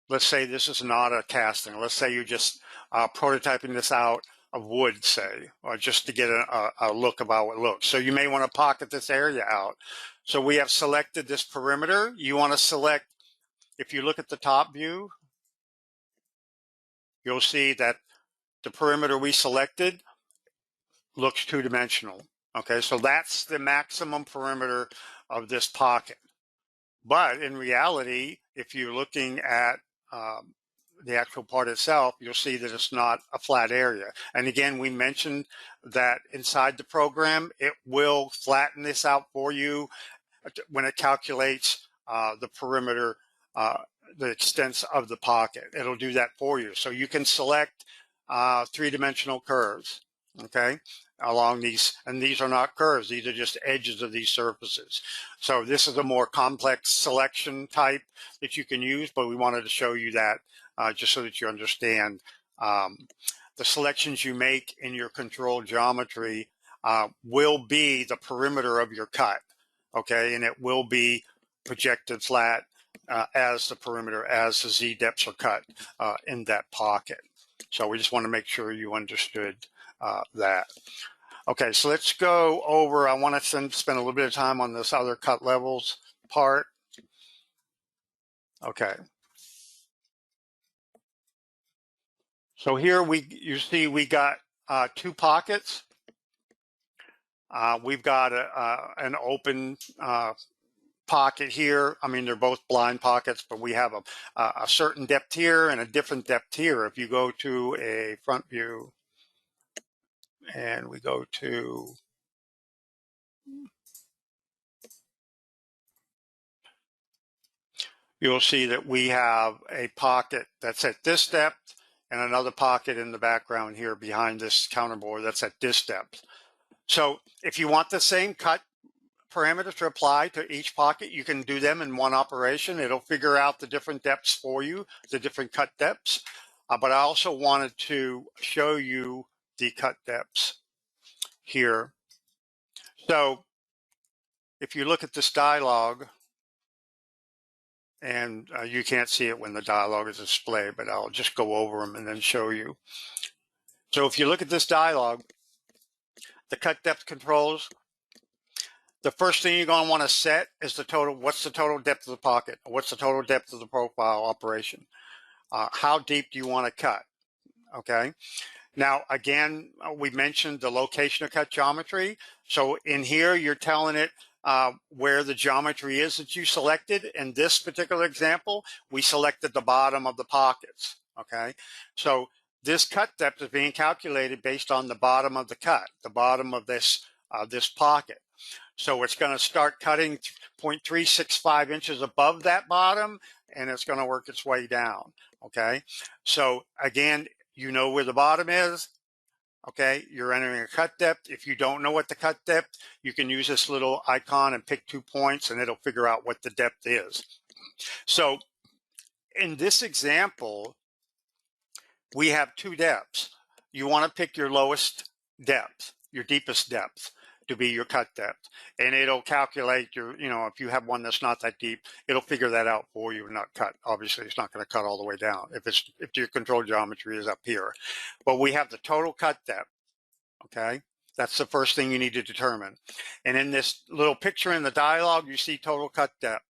Let's say this is not a casting. Let's say you're just prototyping this out of wood, say, or just to get a look of how it looks. So you may want to pocket this area out. So we have selected this perimeter. You want to select, if you look at the top view, you'll see that the perimeter we selected looks two-dimensional. Okay, so that's the maximum perimeter of this pocket. But in reality, if you're looking at the actual part itself, you'll see that it's not a flat area. And again, we mentioned that inside the program, it will flatten this out for you when it calculates the perimeter, the extents of the pocket. It'll do that for you. So you can select three-dimensional curves, okay, along these, and these are not curves, these are just edges of these surfaces. So this is a more complex selection type that you can use, but we wanted to show you that just so that you understand the selections you make in your control geometry will be the perimeter of your cut, okay, and it will be projected flat as the perimeter, as the Z depths are cut in that pocket. So we just want to make sure you understood that. Okay, so let's go over, I want to spend a little bit of time on this other cut levels part. Okay. So here you see we got two pockets. We've got an open pocket here. I mean, they're both blind pockets, but we have a certain depth here and a different depth here. If you go to a front view and we go to, you'll see that we have a pocket that's at this depth and another pocket in the background here behind this counterbore that's at this depth. So if you want the same cut parameters to apply to each pocket, you can do them in one operation. It'll figure out the different depths for you, the different cut depths. But I also wanted to show you the cut depths here. So if you look at this dialog, and you can't see it when the dialog is displayed, but I'll just go over them and then show you. So if you look at this dialog, the cut depth controls, the first thing you're going to want to set is the total, what's the total depth of the pocket? What's the total depth of the profile operation? How deep do you want to cut? Okay. Now, again, we mentioned the location of cut geometry. So in here, you're telling it where the geometry is that you selected. In this particular example, we selected the bottom of the pockets. Okay. So this cut depth is being calculated based on the bottom of the cut, the bottom of this pocket. So it's going to start cutting 0.365 inches above that bottom, and it's going to work its way down. Okay. So again, you know where the bottom is. Okay. You're entering a cut depth. If you don't know what the cut depth, you can use this little icon and pick 2 points, and it'll figure out what the depth is. So in this example, we have 2 depths. You want to pick your lowest depth, your deepest depth, to be your cut depth, and it'll calculate your, you know, if you have one that's not that deep, it'll figure that out for you and not cut. Obviously, it's not going to cut all the way down if your control geometry is up here. But we have the total cut depth. Okay, that's the first thing you need to determine. And in this little picture in the dialog, you see total cut depth.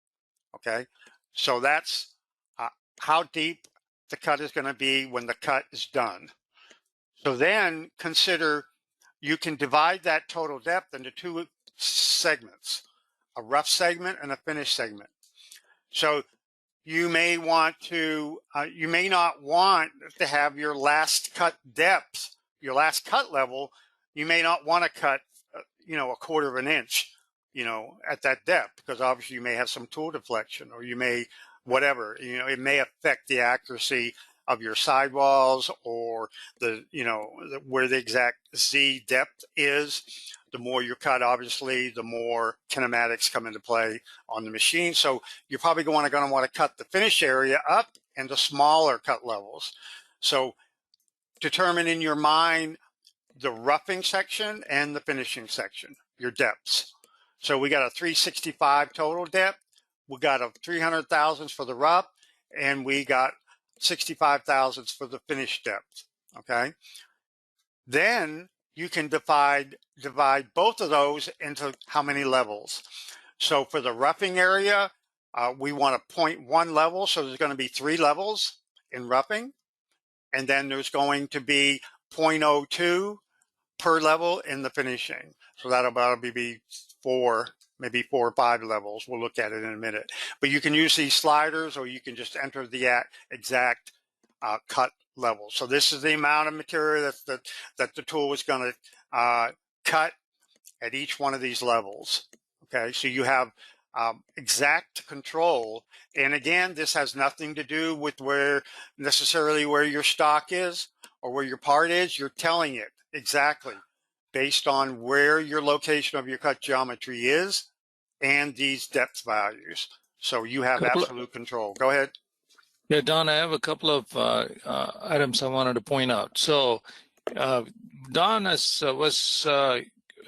Okay, so that's how deep the cut is going to be when the cut is done. So then consider, you can divide that total depth into 2 segments, a rough segment and a finished segment. So you may want to, you may not want to have your last cut depth, your last cut level, you may not want to cut, you know, 1/4 of an inch, you know, at that depth, because obviously you may have some tool deflection, or you may, whatever, you know, it may affect the accuracy of your sidewalls, or the, you know, where the exact Z depth is. The more you cut, obviously, the more kinematics come into play on the machine. So you're probably going to want to cut the finish area up into smaller cut levels. So determine in your mind the roughing section and the finishing section, your depths. So we got a 365 total depth. We got a 300 thousandths for the rough, and we got 65 thousandths for the finished depth. Okay. Then you can divide both of those into how many levels. So for the roughing area, we want a 0.1 level. So there's going to be 3 levels in roughing. And then there's going to be 0.02 per level in the finishing. So that'll probably be 4, maybe 4 or 5 levels. We'll look at it in a minute. But you can use these sliders, or you can just enter the exact cut level. So this is the amount of material that the tool is going to cut at each one of these levels. Okay, so you have exact control. And again, this has nothing to do with necessarily where your stock is or where your part is. You're telling it exactly based on where your location of your cut geometry is and these depth values. So you have absolute control. Go ahead. Yeah, Don, I have a couple of items I wanted to point out. So Don was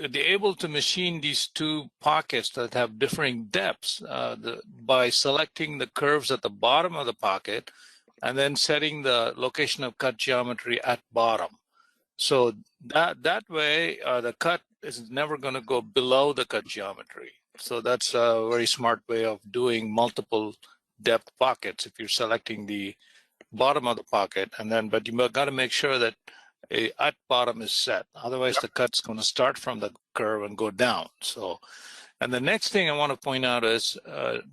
able to machine these 2 pockets that have differing depths by selecting the curves at the bottom of the pocket and then setting the location of cut geometry at bottom. So that way, the cut is never going to go below the cut geometry. So that's a very smart way of doing multiple depth pockets if you're selecting the bottom of the pocket, and then but you got to make sure that a at bottom is set. Otherwise, the cut's going to start from the curve and go down. So, and the next thing I want to point out is,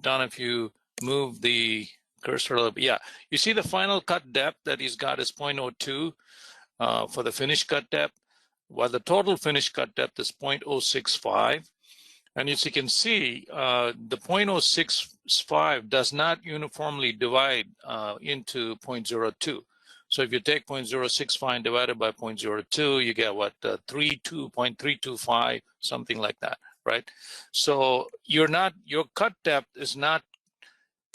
Don, if you move the cursor a little bit, yeah, you see the final cut depth that he's got is 0.02 for the finished cut depth, while the total finished cut depth is 0.065. And as you can see, the 0.065 does not uniformly divide into 0.02. So if you take 0.065 and divide it by 0.02, you get what, 0.325, something like that, right? So your cut depth is not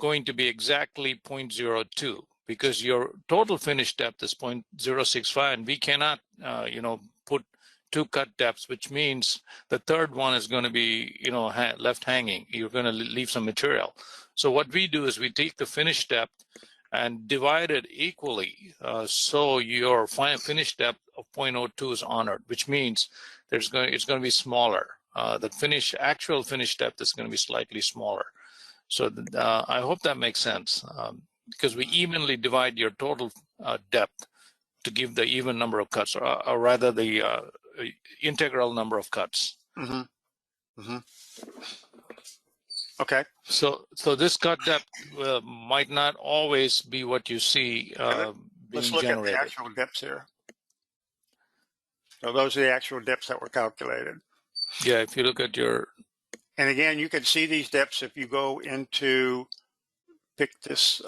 going to be exactly 0.02 because your total finished depth is 0.065, and we cannot, put 2 cut depths, which means the third one is going to be, left hanging. You're going to leave some material. So what we do is we take the finished depth and divide it equally, so your final finished depth of 0.02 is honored, which means it's going to be smaller. The actual finished depth is going to be slightly smaller. So I hope that makes sense, because we evenly divide your total depth to give the even number of cuts, or rather the integral number of cuts. Mm-hmm. Mm-hmm. Okay. So this cut depth might not always be what you see Let's being look generated. at the actual depths here. So those are the actual depths that were calculated. Yeah, if you look at your... And again, you can see these depths if you go into, pick this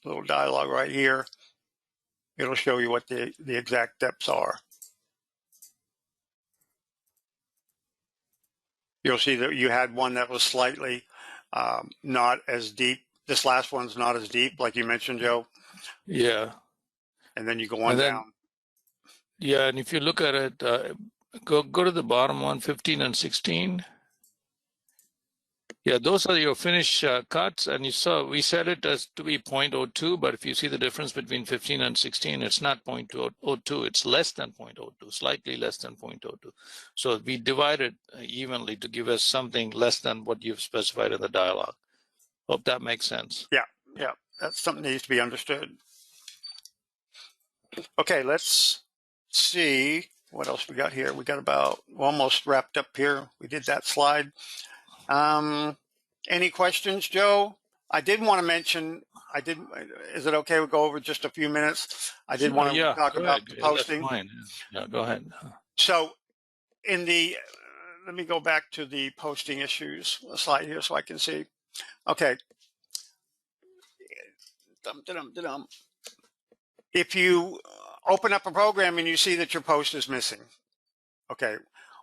little dialog right here. It'll show you what the exact depths are. You'll see that you had one that was slightly not as deep. This last one's not as deep, like you mentioned, Joe. Yeah. And then you go on down. Yeah, and if you look at it, go to the bottom one, 15 and 16. Yeah, those are your finished cuts, and you saw we set it as to be 0.02, but if you see the difference between 15 and 16, it's not 0.02, it's less than 0.02, slightly less than 0.02. So we divided evenly to give us something less than what you've specified in the dialog. Hope that makes sense. Yeah, that's something that needs to be understood. Okay, let's see what else we got here. We got about almost wrapped up here. We did that slide. Any questions, Joe? I did want to mention, is it okay we go over just a few minutes? I did want to talk about the posting. That's fine. Yeah, go ahead. So in the, let me go back to the posting issues slide here so I can see. Okay. If you open up a program and you see that your post is missing, okay,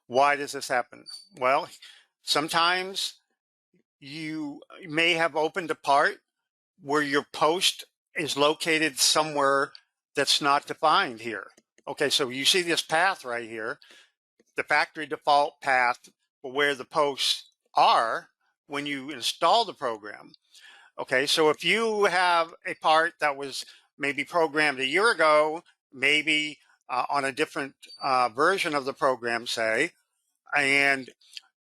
why does this happen? Well, sometimes you may have opened a part where your post is located somewhere that's not defined here. Okay, so you see this path right here, the factory default path for where the posts are when you install the program. Okay, so if you have a part that was maybe programmed a year ago, maybe on a different version of the program, say, and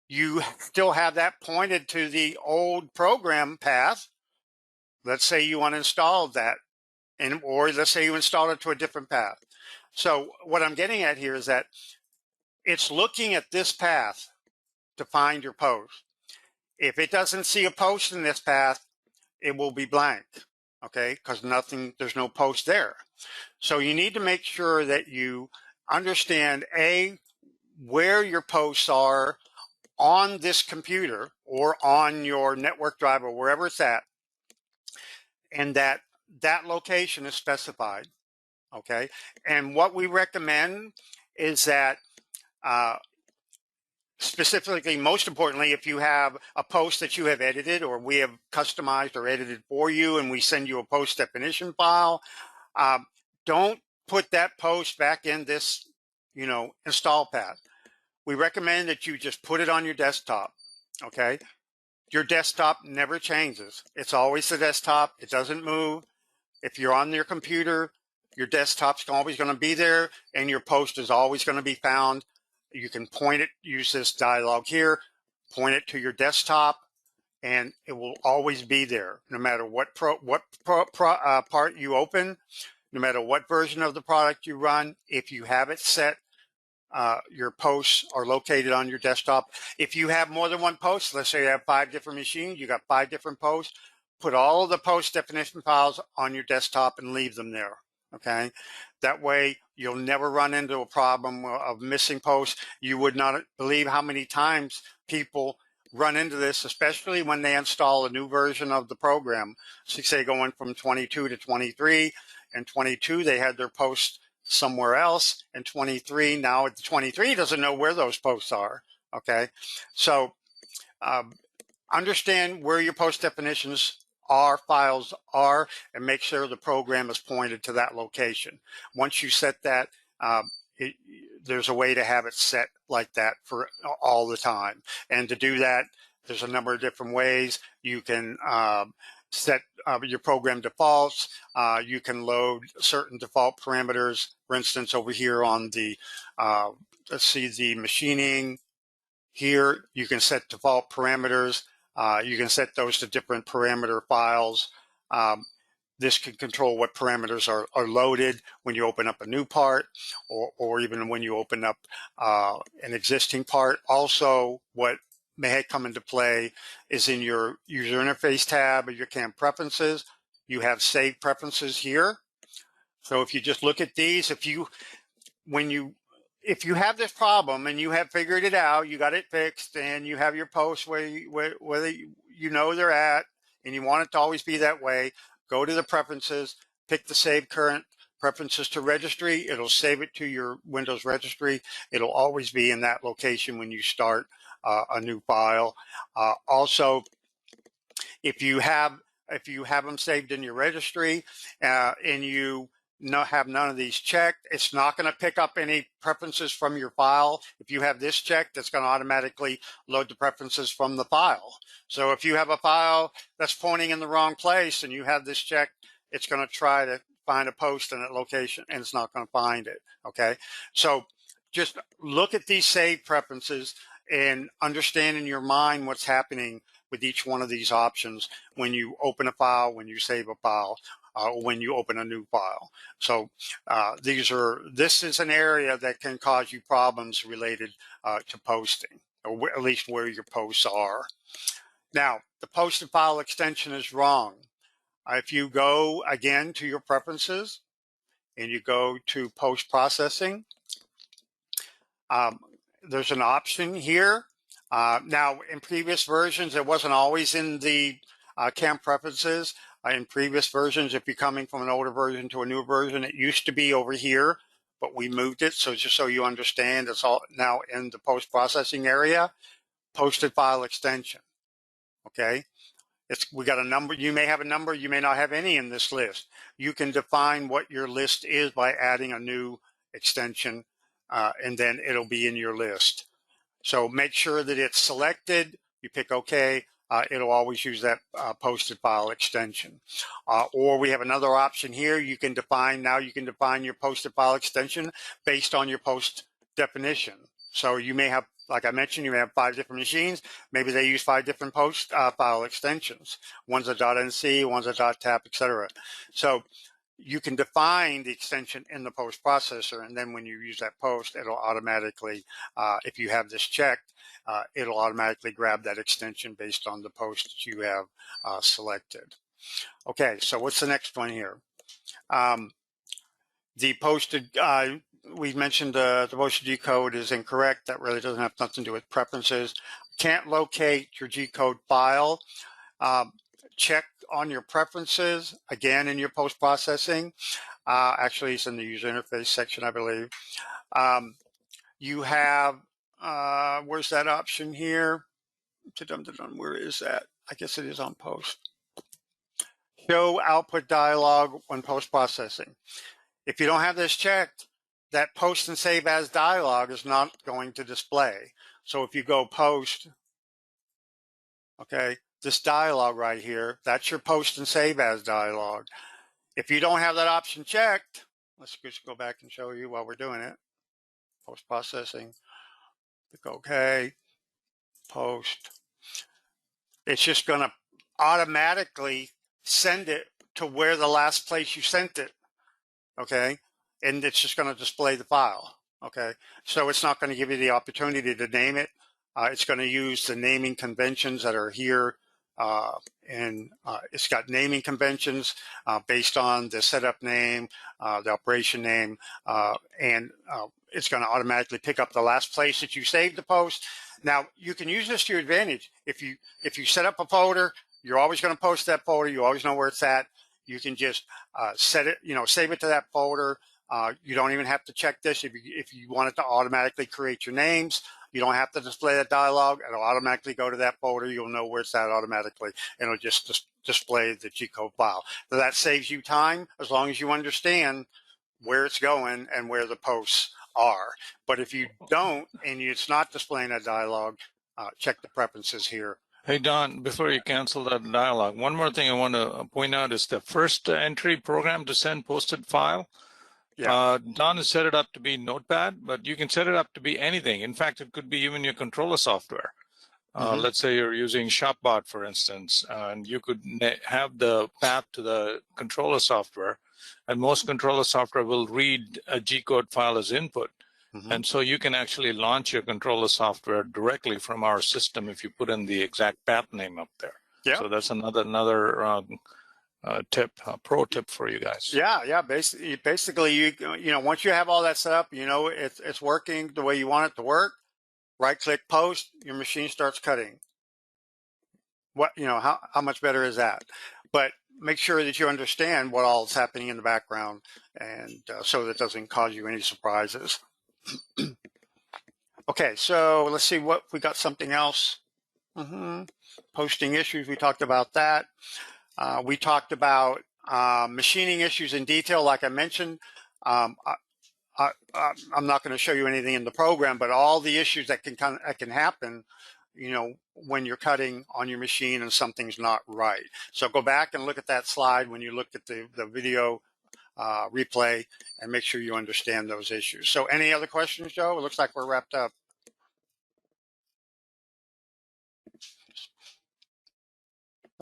you still have that pointed to the old program path, let's say you uninstalled that, or let's say you installed it to a different path. So what I'm getting at here is that it's looking at this path to find your post. If it doesn't see a post in this path, it will be blank, okay? Because there's no post there. So you need to make sure that you understand where your posts are on this computer or on your network drive or wherever it's at, and that location is specified, okay? And what we recommend is that specifically, most importantly, if you have a post that you have edited or we have customized or edited for you and we send you a post definition file, don't put that post back in this, install path. We recommend that you just put it on your desktop, okay? Your desktop never changes. It's always the desktop. It doesn't move. If you're on your computer, your desktop's always going to be there and your post is always going to be found. You can point it, use this dialog here, point it to your desktop, and it will always be there, no matter what part you open, no matter what version of the product you run. If you have it set, your posts are located on your desktop. If you have more than one post, let's say you have 5 different machines, you got 5 different posts, put all of the post definition files on your desktop and leave them there, okay? That way you'll never run into a problem of missing posts. You would not believe how many times people run into this, especially when they install a new version of the program. So say going from 22 to 23, and 22 they had their posts somewhere else, and 23 now 23 doesn't know where those posts are, okay? So understand where your post definitions files are, and make sure the program is pointed to that location. Once you set that, there's a way to have it set like that for all the time. And to do that, there's a number of different ways. You can set your program defaults. You can load certain default parameters. For instance, over here on the, let's see, the machining here, you can set default parameters. You can set those to different parameter files. This can control what parameters are loaded when you open up a new part, or even when you open up an existing part. Also, what may come into play is in your user interface tab of your CAM preferences. You have saved preferences here. So if you just look at these, if you have this problem and you have figured it out, you got it fixed, and you have your posts where you know they're at, and you want it to always be that way, go to the preferences, pick the save current preferences to registry. It'll save it to your Windows registry. It'll always be in that location when you start a new file. Also, if you have them saved in your registry and you have none of these checked, it's not going to pick up any preferences from your file. If you have this checked, it's going to automatically load the preferences from the file. So if you have a file that's pointing in the wrong place and you have this checked, it's going to try to find a post in that location, and it's not going to find it, okay? So just look at these save preferences and understand in your mind what's happening with each one of these options when you open a file, when you save a file, when you open a new file. So this is an area that can cause you problems related to posting, or at least where your posts are. Now, the post and file extension is wrong. If you go again to your preferences and you go to post processing, there's an option here. Now, in previous versions, it wasn't always in the CAM preferences. In previous versions, if you're coming from an older version to a newer version, it used to be over here, but we moved it. So just so you understand, it's all now in the post-processing area, posted file extension, okay? we got a number. You may have a number, you may not have any in this list. You can define what your list is by adding a new extension, and then it'll be in your list. So make sure that it's selected. You pick OK. It'll always use that posted file extension. Or we have another option here. You can define your posted file extension based on your post definition. So you may have, like I mentioned, you may have 5 different machines. Maybe they use 5 different post file extensions. One's a .nc, one's a .tap, etc. So you can define the extension in the post processor, and then when you use that post, it'll automatically, if you have this checked, it'll automatically grab that extension based on the post that you have selected. Okay, so what's the next one here? The posted, we mentioned the posted G code is incorrect. That really doesn't have nothing to do with preferences. Can't locate your G code file. Check on your preferences, again, in your post-processing. Actually, it's in the user interface section, I believe. You have, where's that option here? Where is that? I guess it is on post. Show output dialog when post-processing. If you don't have this checked, that post and save as dialog is not going to display. So if you go post, okay, this dialog right here, that's your post and save as dialog. If you don't have that option checked, let's just go back and show you while we're doing it. Post processing, click OK, post. It's just going to automatically send it to where the last place you sent it, okay? And it's just going to display the file, okay? So it's not going to give you the opportunity to name it. It's going to use the naming conventions that are here. It's got naming conventions based on the setup name, the operation name, and it's going to automatically pick up the last place that you saved the post. Now, you can use this to your advantage. If you set up a folder, you're always going to post that folder. You always know where it's at. You can just set it, save it to that folder. You don't even have to check this. If you want it to automatically create your names, you don't have to display that dialog. It'll automatically go to that folder. You'll know where it's at automatically, and it'll just display the G-code file. So that saves you time as long as you understand where it's going and where the posts are. But if you don't, and it's not displaying that dialog, check the preferences here. Hey, Don, before you cancel that dialog, one more thing I want to point out is the first entry program to send posted file. Yeah. Don has set it up to be Notepad, but you can set it up to be anything. In fact, it could be even your controller software. Let's say you're using ShopBot, for instance, and you could have the path to the controller software, and most controller software will read a G-code file as input. And so you can actually launch your controller software directly from our system if you put in the exact path name up there. Yeah. So that's another tip, pro tip for you guys. Yeah. Basically, you once you have all that set up, it's working the way you want it to work. Right-click post, your machine starts cutting. How much better is that? But make sure that you understand what all is happening in the background, and so that it doesn't cause you any surprises. Okay, so let's see what we got. Something else. Posting issues. We talked about that. We talked about machining issues in detail, like I mentioned. I'm not going to show you anything in the program, but all the issues that can happen, when you're cutting on your machine and something's not right. So go back and look at that slide when you look at the video replay, and make sure you understand those issues. So any other questions, Joe? It looks like we're wrapped up.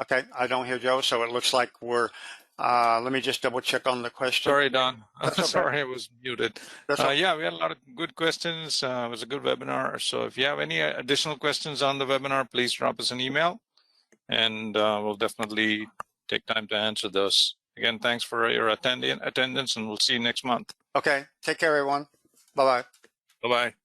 Okay, I don't hear Joe, so it looks like we're, let me just double check on the question. Sorry, Don. Okay. Sorry, I was muted. Okay. Yeah, we had a lot of good questions. It was a good webinar. So if you have any additional questions on the webinar, please drop us an email, and we'll definitely take time to answer those. Again, thanks for your attendance, and we'll see you next month. Okay, take care, everyone. Bye-bye. Bye-bye.